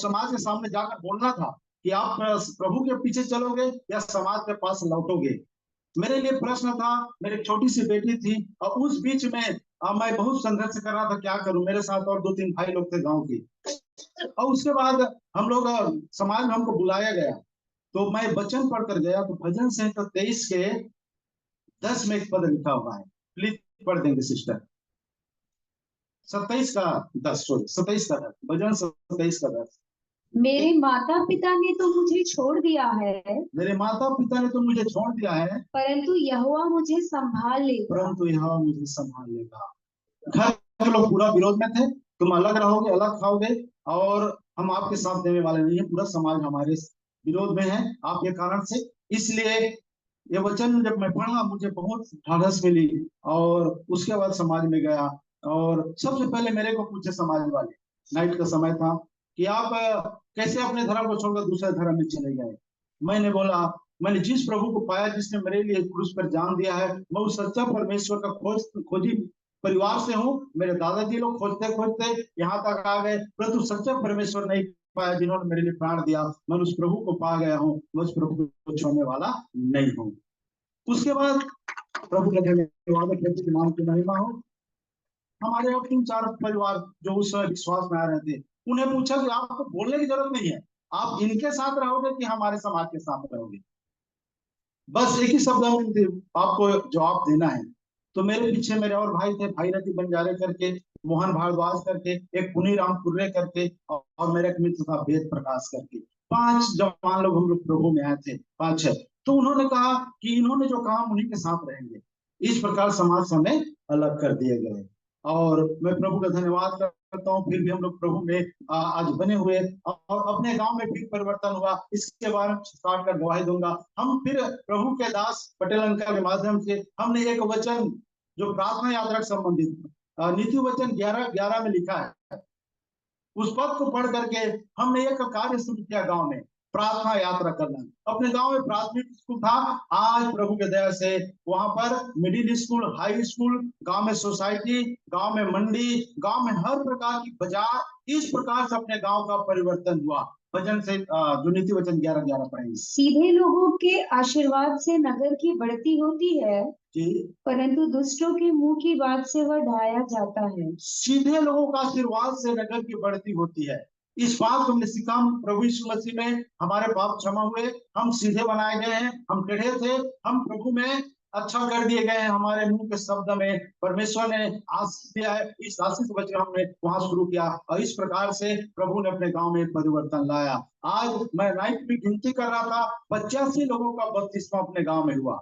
समाज के सामने जाकर बोलना था कि आप प्रभु के पीछे चलोगे या समाज के पास लौटोगे। मेरे लिए प्रश्न था, मेरी छोटी सी बेटी थी, और उस बीच में मैं बहुत संघर्ष कर रहा था, क्या करूं। मेरे साथ और 2-3 भाई लोग थे गांव के। और उसके बाद हम लोग समाज में हमको बुलाया गया, तो मैं वचन पढ़कर गया, तो भजन संहिता 23 के 10 में एक पद लिखा हुआ है, प्लीज पढ़ देंगे सिस्टर। 27 का 10 भजन 27 का 10। मेरे माता पिता ने तो मुझे छोड़ दिया है, मेरे माता पिता ने तो मुझे छोड़ दिया है, परंतु यहोवा मुझे संभाल लेगा। परंतु यहोवा मुझे संभाल लेगा। घर के लोग पूरा विरोध में थे, तुम अलग रहोगे, अलग खाओगे, और हम आपके साथ देने वाले नहीं है, पूरा समाज हमारे विरोध में है आपके कारण से। इसलिए ये वचन जब मैं पढ़ा मुझे बहुत ढाढ़स मिली, और उसके बाद समाज में गया, और सबसे पहले मेरे को पूछे समाज वाले, नाइट का समय था, कि आप कैसे अपने धर्म को छोड़कर दूसरे धर्म में चले गए। मैंने बोला, मैंने जिस प्रभु को पाया जिसने मेरे लिए क्रूस पर जान दिया है, मैं उस सच्चा परमेश्वर का खोजी परिवार से हूँ। मेरे दादाजी लोग खोजते खोजते यहाँ तक आ गए, परंतु सच्चा परमेश्वर नहीं पाया जिन्होंने मेरे लिए प्राण दिया। मैं उस प्रभु को पा गया हूँ, मैं उस प्रभु को छोड़ने वाला नहीं हूँ। उसके बाद प्रभु का धन्यवाद, प्रभु के नाम की महिमा हो। हमारे और 3-4 परिवार जो उस विश्वास में आ रहे थे, उन्हें पूछा कि आपको बोलने की जरूरत नहीं है, आप इनके साथ रहोगे कि हमारे समाज के साथ रहोगे, बस एक ही शब्द में आपको जवाब देना है। तो मेरे पीछे मेरे और भाई थे, भाईरथी बंजारे करके, मोहन भारद्वाज करके, एक पुनीराम कुर्रे करके, और मेरा एक मित्र था वेद प्रकाश करके। 5 जवान लोग हम लोग प्रभु में आए थे, 5-6। तो उन्होंने कहा कि इन्होंने जो कहा उन्हीं के साथ रहेंगे। इस प्रकार समाज से हमें अलग कर दिए गए, और मैं प्रभु का धन्यवाद करता हूँ। फिर भी हम लोग प्रभु में आज बने हुए, और अपने गांव में फिर परिवर्तन हुआ, इसके बारे में स्टार्ट कर गवाही दूंगा। हम फिर प्रभु के दास पटेल अंकल के माध्यम से हमने एक वचन जो प्रार्थना यात्रा से संबंधित नीति वचन 11:11 में लिखा है, उस पद को पढ़ करके हमने एक कार्य शुरू किया गांव में, प्रार्थना यात्रा करना। अपने गांव में प्राथमिक स्कूल था, आज प्रभु के दया से वहां पर मिडिल स्कूल, हाई स्कूल, गांव में सोसाइटी, गांव में मंडी, गांव में हर प्रकार की बाजार, इस प्रकार से अपने गांव का परिवर्तन हुआ। वचन से जो नीति वचन 11:11 पढ़ेंगे। सीधे लोगों के आशीर्वाद से नगर की बढ़ती होती है, परंतु दुष्टों के मुंह की बात से वह ढाया जाता है। सीधे लोगों का आशीर्वाद से नगर की बढ़ती होती है। इस बात को हमने सीखा, प्रभु यीशु मसीह में हमारे पाप क्षमा हुए, हम सीधे बनाए गए हैं, हम टेढ़े थे, हम प्रभु में अच्छा कर दिए गए हैं। हमारे मुंह के शब्द में परमेश्वर ने आशीष दिया है, इस आशीष वचन हमने वहां शुरू किया, और इस प्रकार से प्रभु ने अपने गांव में परिवर्तन लाया। आज मैं नाइट में गिनती कर रहा था, 85 लोगों का बपतिस्मा अपने गांव में हुआ।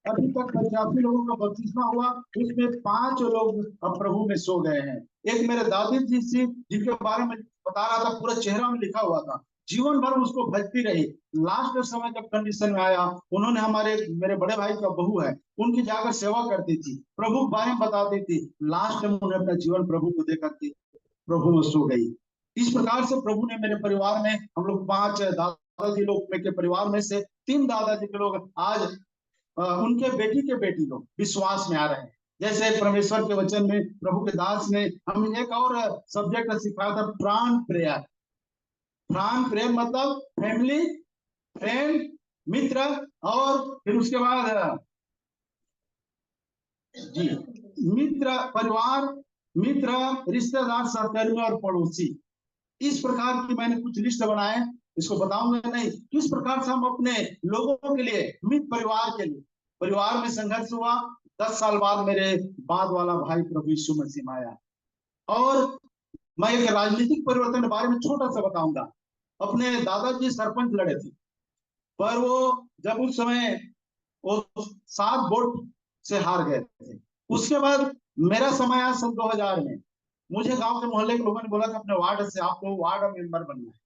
अभी तक 85 लोगों का बपतिस्मा हुआ, उसमें 5 लोग अब प्रभु में सो गए हैं। एक मेरे दादी जी थी, जिनके बारे में बता रहा था, पूरा चेहरा में लिखा हुआ था, जीवन भर उसको भजती रही। लास्ट समय जब कंडीशन में आया, उन्होंने मेरे बड़े भाई का बहू है, उनकी जाकर सेवा करती थी, प्रभु के बारे में बताती थी। लास्ट में उन्होंने अपना जीवन प्रभु को देकर के प्रभु में सो गई। इस प्रकार से प्रभु ने मेरे परिवार में, हम लोग 5 दादाजी लोग के परिवार में से 3 दादाजी के लोग आज उनके बेटी के बेटी लोग विश्वास में आ रहे हैं। जैसे परमेश्वर के वचन में प्रभु के दास ने हमें एक और सब्जेक्ट सिखाया था, प्राण प्रेयर। प्राण प्रेयर मतलब फैमिली, फ्रेंड, मित्र, और फिर उसके बाद जी मित्र, परिवार, मित्र, रिश्तेदार, सहकर्मी और पड़ोसी। इस प्रकार की मैंने कुछ लिस्ट बनाए, इसको बताऊंगा नहीं। किस प्रकार से हम अपने लोगों के लिए, मित्र परिवार के लिए, परिवार में संघर्ष हुआ। 10 साल बाद मेरे बाद वाला भाई प्रभु यीशु मसीह में आया। और मैं एक राजनीतिक परिवर्तन के बारे में छोटा सा बताऊंगा। अपने दादाजी सरपंच लड़े थे, पर वो जब उस समय वो 7 वोट से हार गए थे। उसके बाद मेरा समय आया सन 2000 में, मुझे गांव के मोहल्ले के लोगों ने बोला कि अपने वार्ड से आपको वार्ड मेंबर बनना है।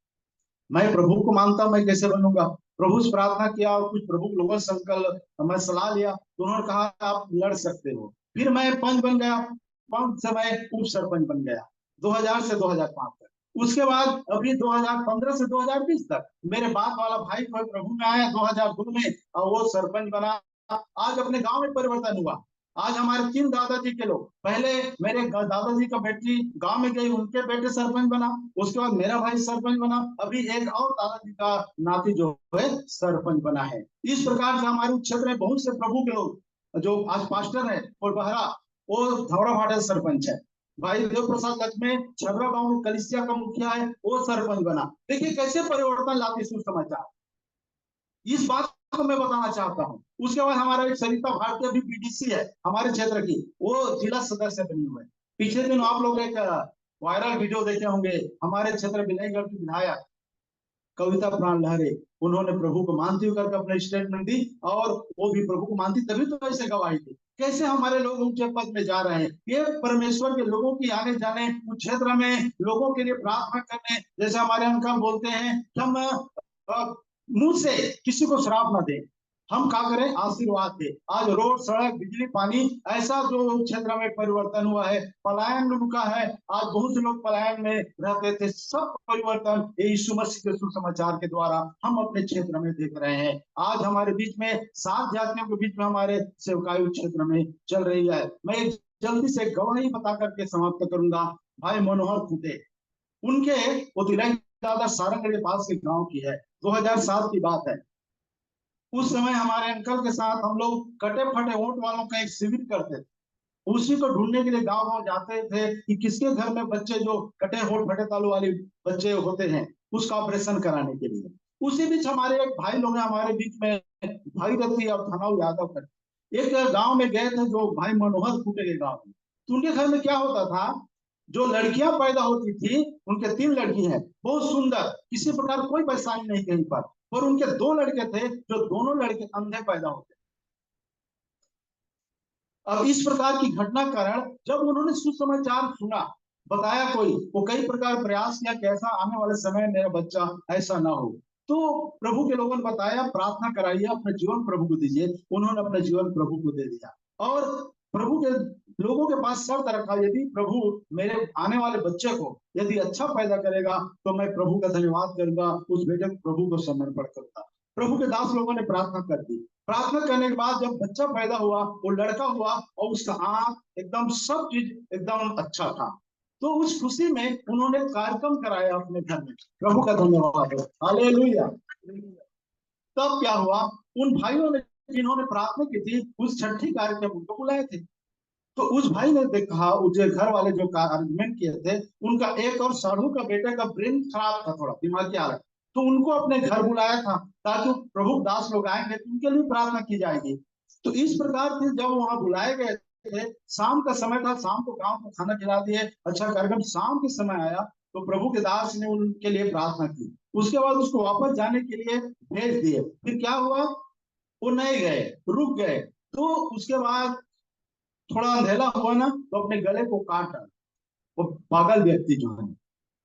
मैं प्रभु को मानता, मैं कैसे बनूंगा? प्रभु से प्रार्थना किया और कुछ प्रभु के लोगों से संकल्प मैं सलाह लिया, तो उन्होंने कहा आप लड़ सकते हो। फिर मैं पंच बन गया, पंच से मैं उप सरपंच बन गया 2000 से 2005 तक। उसके बाद अभी 2015 से 2020 तक मेरे बाद वाला भाई कोई प्रभु में आया 2002 में, और वो सरपंच बना। आज अपने गांव में परिवर्तन हुआ। आज हमारे 3 दादाजी के लोग, पहले मेरे दादाजी का बेटी गांव में गई, उनके बेटे सरपंच बना, उसके बाद मेरा भाई सरपंच बना, अभी एक और दादाजी का नाती जो है सरपंच बना है। इस प्रकार से हमारे क्षेत्र में बहुत से प्रभु के लोग, जो आज पास्टर है और बहरा, वो धौड़ा भाटा सरपंच है। भाई देव प्रसाद लक्ष्मी छबरा गांव में कलिसिया का मुखिया है, वो सरपंच बना। देखिए कैसे परिवर्तन लाते सुसमाचार, इस बात को मैं बताना चाहता हूँ। उसके बाद हमारा एक सरिता भारती अभी बीडीसी है हमारे क्षेत्र की, वो जिला सदस्य बनी हुई है। पिछले दिन आप लोग एक वायरल वीडियो देखे होंगे, हमारे क्षेत्र विनयगढ़ की विधायक कविता प्राण लहरे, उन्होंने प्रभु को मानती होकर के अपने स्टेटमेंट दी, और वो भी प्रभु को मानती तभी तो ऐसे गवाही दी। कैसे हमारे लोग ऊंचे पद में जा रहे हैं, ये परमेश्वर के लोगों की आने जाने उस क्षेत्र में लोगों के लिए प्रार्थना करने, जैसे हमारे अंकल बोलते हैं कि हम मुंह से किसी को श्राप ना दें, हम क्या करें, आशीर्वाद दे। आज रोड, सड़क, बिजली, पानी, ऐसा जो क्षेत्र में परिवर्तन हुआ है, पलायन रुका है। आज बहुत से लोग पलायन में रहते थे, सब परिवर्तन यीशु मसीह के सुसमाचार के द्वारा हम अपने क्षेत्र में देख रहे हैं। आज हमारे बीच में 7 जातियों के बीच में हमारे सेवकाई क्षेत्र में चल रही है। मैं एक जल्दी से गवाही बता करके समाप्त करूंगा। भाई मनोहर खुटे, उनके वो तिलक दादा सारंग के पास के गांव की है, 2007 की बात है। उस समय हमारे अंकल के साथ हम लोग कटे फटे वोट वालों का एक शिविर करते थे। उसी को ढूंढने के लिए गांव गांव जाते थे कि किसके घर में बच्चे जो कटे होठ फटे तालू वाले बच्चे होते हैं, उसका ऑपरेशन कराने के लिए। उसी बीच हमारे एक भाई लोग हमारे बीच में, भाई रथी और थनाऊ यादव करके एक गांव में गए थे, जो भाई मनोहर खुटे के गांव में। तो उनके घर में क्या होता था, जो लड़कियां पैदा होती थी, उनके 3 लड़की हैं, बहुत सुंदर, किसी प्रकार कोई परेशानी नहीं कहीं पर उनके 2 लड़के थे, जो दोनों लड़के अंधे पैदा होते। अब इस प्रकार की घटना कारण जब उन्होंने सुसमाचार सुना, बताया कोई, वो कई प्रकार प्रयास किया कि ऐसा आने वाले समय मेरा बच्चा ऐसा ना हो। तो प्रभु के लोगों ने बताया, प्रार्थना कराइए, अपने जीवन प्रभु को दीजिए। उन्होंने अपने जीवन प्रभु को दे दिया, और प्रभु के लोगों के पास शर्त रखा, यदि प्रभु मेरे आने वाले बच्चे को यदि अच्छा पैदा करेगा तो मैं प्रभु का धन्यवाद करूंगा, उस बेटे को प्रभु को समर्पण करूंगा। प्रभु के दास लोगों ने प्रार्थना कर दी। प्रार्थना करने के बाद जब बच्चा पैदा हुआ, वो लड़का हुआ, और उसका आंख एकदम सब चीज एकदम अच्छा था। तो उस खुशी में उन्होंने कार्यक्रम कराया अपने घर में। प्रभु का धन्यवाद हो, हालेलुया। तब क्या हुआ, उन भाइयों ने जिन्होंने प्रार्थना की थी, उस छठी कार्यक्रम उनको बुलाए थे। तो उस भाई ने देखा, जो घर वाले जो आर्गुमेंट किए थे, उनका एक और साधु का बेटे का ब्रेन खराब था, थोड़ा दिमागी हालत, तो उनको अपने घर बुलाया था ताकि प्रभु दास लोग आएंगे तो उनके लिए प्रार्थना की जाएगी। तो इस प्रकार से जब वहां बुलाए गए थे, शाम का समय था, शाम को गांव को खाना खिला दिए, अच्छा कार्यक्रम। शाम के समय आया तो प्रभु के दास ने उनके लिए प्रार्थना की। उसके बाद उसको वापस जाने के लिए भेज दिए। फिर क्या हुआ, वो नहीं गए, रुक गए। तो उसके बाद थोड़ा अंधेला हुआ ना, तो अपने गले को काट डाला, वो पागल व्यक्ति जो है।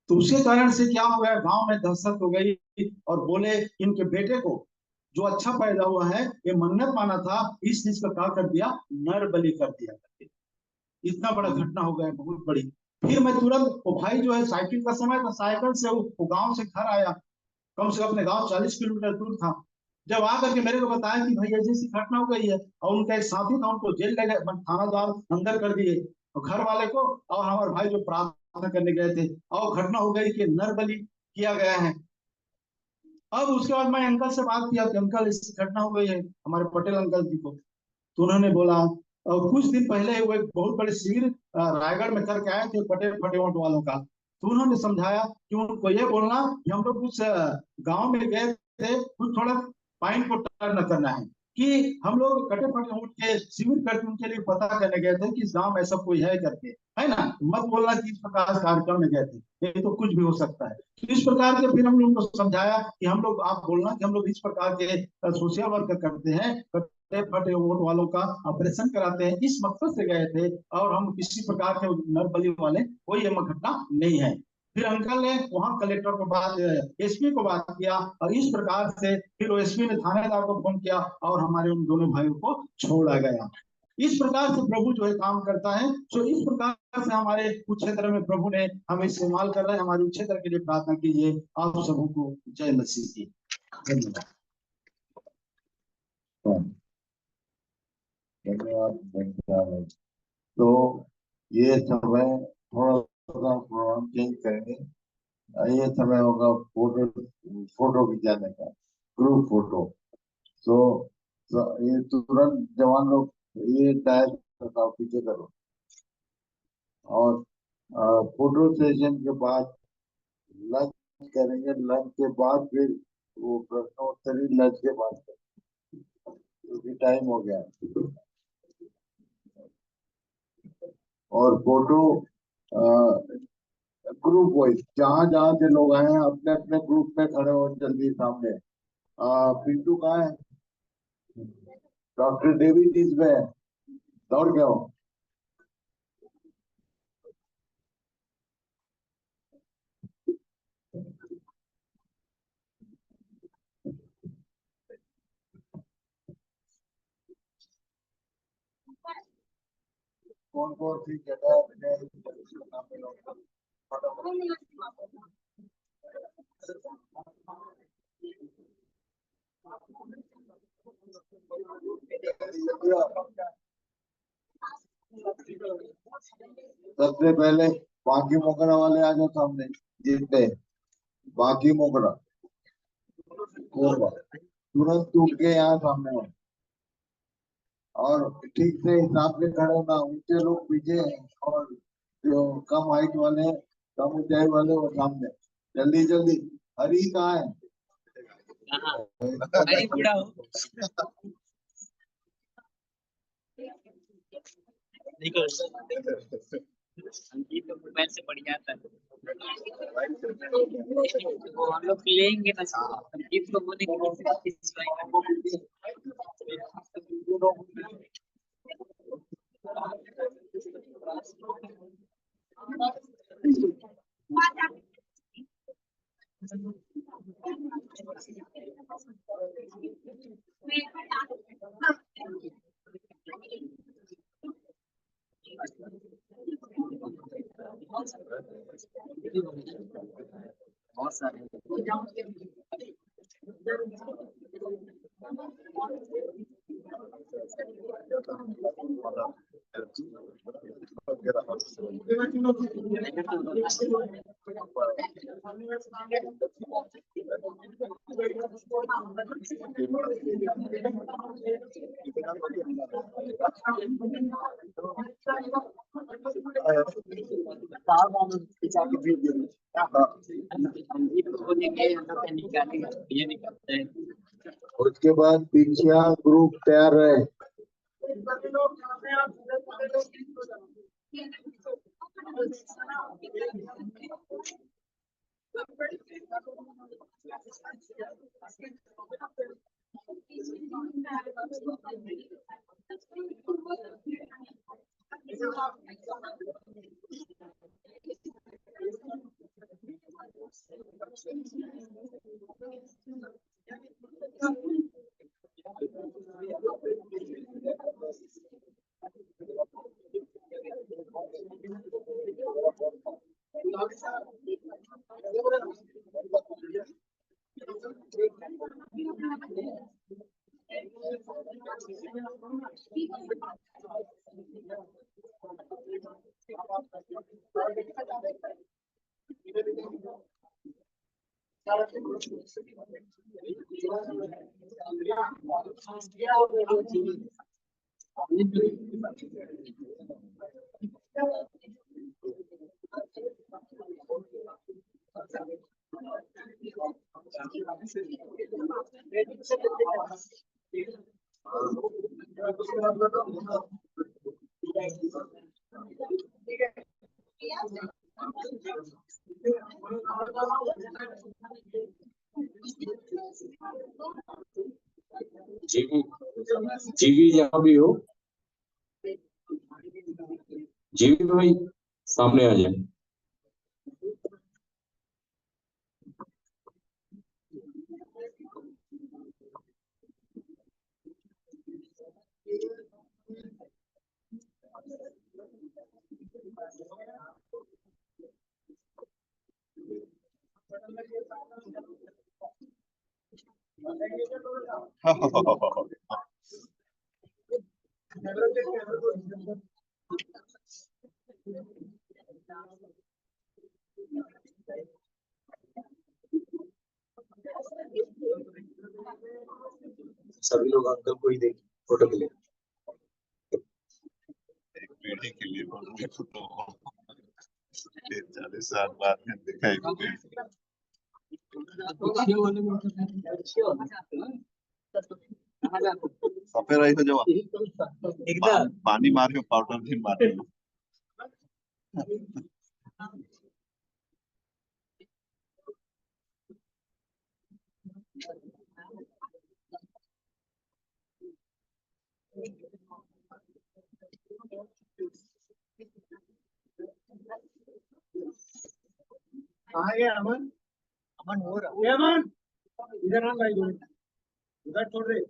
तो उसके कारण से क्या हो गया, गांव में दहशत हो गई, और बोले इनके बेटे को जो अच्छा पैदा हुआ है, ये मन्नत माना था, इस चीज का क्या कर दिया, नर बलि कर दिया करके। इतना बड़ा घटना हो गया, बहुत बड़ी। फिर मैं तुरंत, वो भाई जो है, साइकिल का समय था, साइकिल से वो गांव से घर आया, कम से कम अपने गांव 40 किलोमीटर दूर था। जब आकर के मेरे को बताया कि भाई ऐसी घटना हो गई है, और उनका एक साथी था, उनको जेल ले गए, थानादार अंदर कर दिए, और घर वाले को और हमारे भाई जो प्रार्थना करने गए थे, और घटना हो गई कि नर बलि किया गया है। अब उसके बाद मैं अंकल से बात किया कि अंकल ऐसी घटना हो गई है, हमारे पटेल अंकल जी को। तो उन्होंने बोला, और कुछ दिन पहले वो एक बहुत बड़े शिविर रायगढ़ में करके आए थे पटेल फटेवट वालों का। तो उन्होंने समझाया कि उनको ये बोलना कि हम लोग उस गांव में गए थे, कुछ थोड़ा पॉइंट को टर्न करना है, कि हम लोग कटे फटे उठ के शिविर करके उनके लिए पता करने गए थे कि इस गांव में ऐसा कोई है करके, है ना। मत बोलना कि इस प्रकार कार्यक्रम में गए थे, ये तो कुछ भी हो सकता है। तो इस प्रकार के फिर हम लोगों को समझाया कि हम लोग, आप बोलना कि हम लोग इस प्रकार के सोशल वर्क करते हैं, कटे फटे वोट वालों का ऑपरेशन कराते हैं, इस मकसद से गए थे, और हम किसी प्रकार के नर बलि वाले कोई ये घटना नहीं है। फिर अंकल ने वहां कलेक्टर को बात, एसपी को बात किया, और इस प्रकार से फिर एसपी ने थानेदार को फोन किया, और हमारे उन दोनों भाइयों को छोड़ा गया। इस प्रकार से प्रभु जो है काम करता है। तो इस प्रकार से हमारे कुछ क्षेत्र में प्रभु ने हमें इस्तेमाल कर रहे हैं। हमारे क्षेत्र के लिए प्रार्थना कीजिए। आप सबों को जय मसीह की। धन्यवाद। धन्यवाद। तो ये समय थोड़ा सा प्रोग्राम चेंज करेंगे। ये समय होगा फोटो खिंचाने का, ग्रुप फोटो। तो ये तुरंत जवान लोग ये टायर बताओ, पीछे करो। और फोटो सेशन के बाद लंच करेंगे। लंच के बाद फिर वो प्रश्नोत्तरी लंच के बाद क्योंकि टाइम हो गया। और फोटो ग्रुप वाइज जहाँ जहाँ से लोग आए हैं अपने अपने ग्रुप में खड़े हो जल्दी सामने। पिंटू कहाँ है? डॉक्टर डेविड इस में है, दौड़ के आओ। कौन कौन सी जगह सबसे पहले बाकी मोगरा वाले आ जाओ सामने, जितने बाकी मोगरा कोरबा तुरंत टूट के यहाँ सामने हो और ठीक से हिसाब से खड़े होना। ऊंचे लोग पीछे हैं और जो कम हाइट वाले हैं, कम ऊंचाई वाले वो सामने। जल्दी जल्दी। हरी कहाँ है? हरी बुढ़ा हो देखो संगीत तो मोबाइल से पड़ जाता है वो हम लोग लेंगे ना संगीत को बोलेंगे बहुत सारे ये निकलते हैं। उसके बाद पीछे ग्रुप तैयार रहे। जीवी जीवी जहाँ भी हो, जीवी भाई सामने आ जाए। सभी लोग अंकल को ही देख फोटो के लिए पीढ़ी के लिए फोटो 40 साल बाद में दिखाई सफेद हो जाओ पानी मार के पाउडर भी मार कहाँ गया अमन? अमन हो रहा है। अमन इधर आ भाई, उधर छोड़ दे।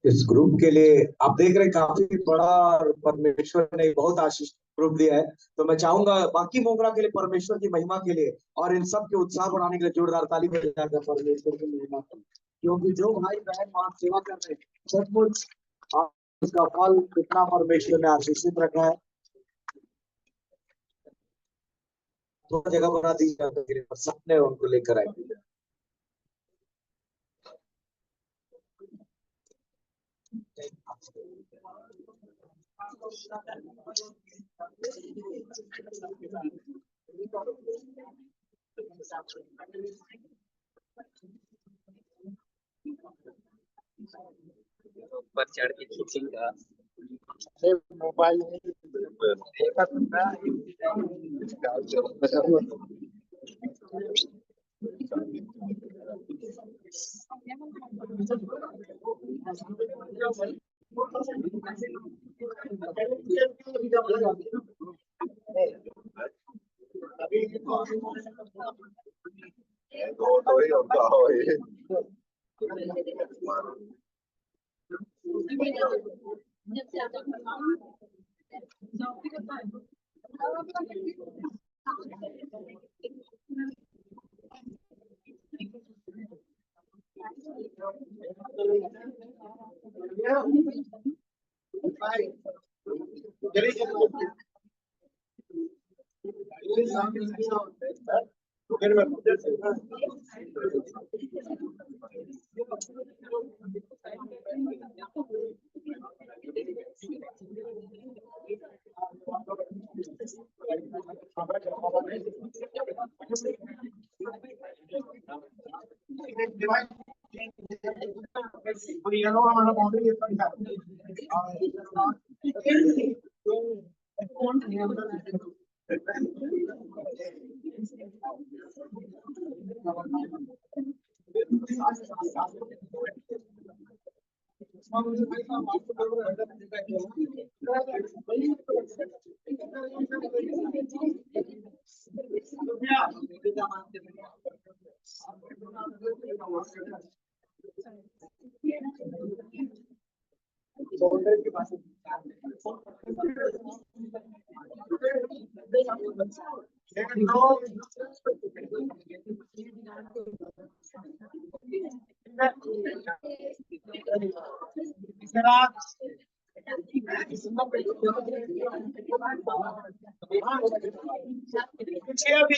इस ग्रुप के लिए आप देख रहे हैं काफी बड़ा, और परमेश्वर ने बहुत आशीष ग्रुप दिया है। तो मैं चाहूंगा बाकी मोगरा के लिए, परमेश्वर की महिमा के लिए और इन सब के उत्साह बढ़ाने के लिए जोरदार ताली बजाकर परमेश्वर की महिमा करें। क्योंकि जो भाई बहन वहां सेवा कर रहे हैं, सचमुच उसका फल कितना परमेश्वर ने आशीषित रखा है। तो जगह बना दी जाए, सपने उनको लेकर आए। ऊपर चढ़ के खींचेगा मोबाइल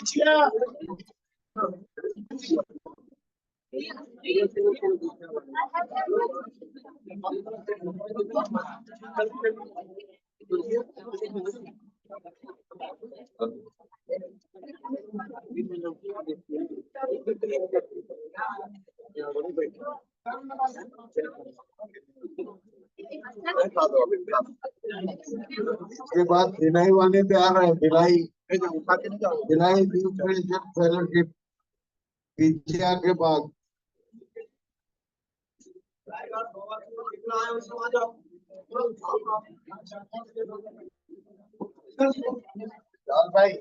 पीछे उसके बाद भिलाई वाले पे आ रहे हैं। भिलाई फेलोशिप पीछे के बाद चल भाई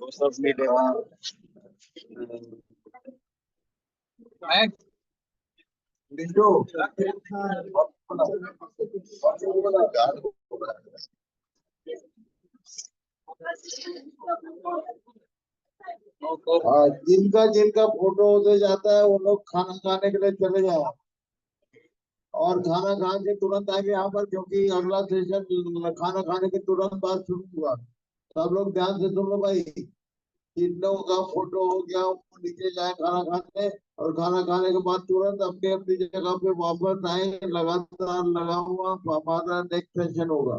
वो सब मिले वहाँ। बिट्टू जिनका जिनका फोटो उधर जाता है वो लोग खाना खाने के लिए चले जाओ और खाना खा के तुरंत आगे यहाँ पर, क्योंकि अगला सेशन खाना खाने के तुरंत बाद शुरू हुआ। सब लोग ध्यान से सुन लो भाई, जिन लोगों का फोटो हो गया वो नीचे जाए खाना खाने, और खाना खाने के बाद तुरंत अपनी अपनी जगह पे वापस आए। लगातार लगा हुआ हमारा नेक्स्ट सेशन होगा।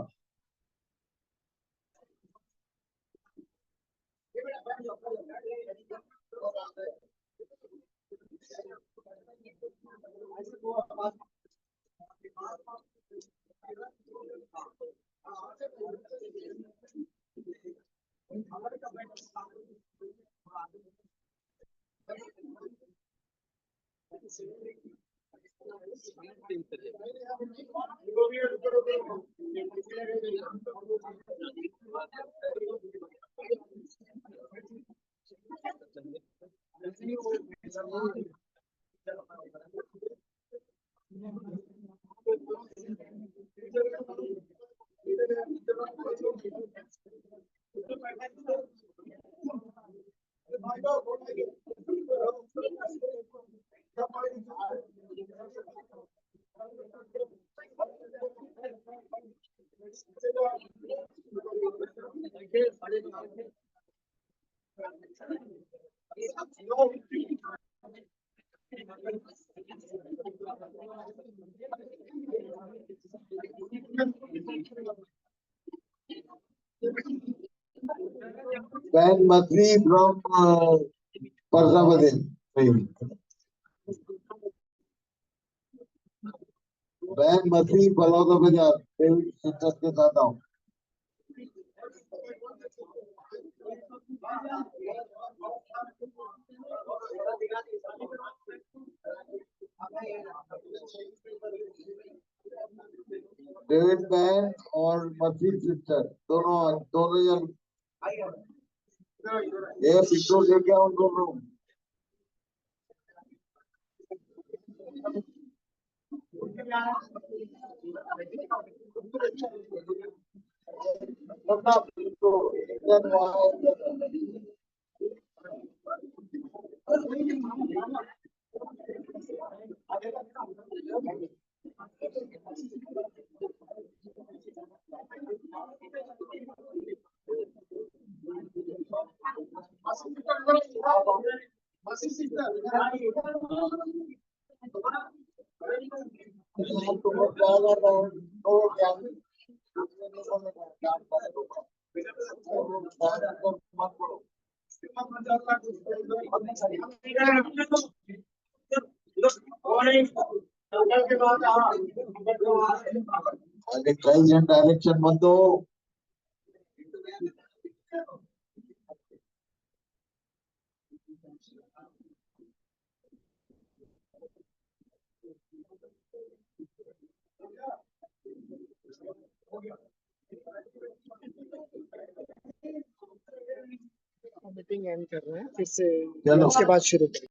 Ben Matri from Parzabadin. Ben Matri Balauda Baजार डेविड सिस्टर के साथ आओ। डेविड बैन और मथी सिस्टर दोनों जन ये पिक्चर लेके आओ दोनों। आगे कई जन डायरेक्शन मत दो। मीटिंग एंड कर रहे हैं, फिर से चलो। उसके बाद शुरू करेंगे।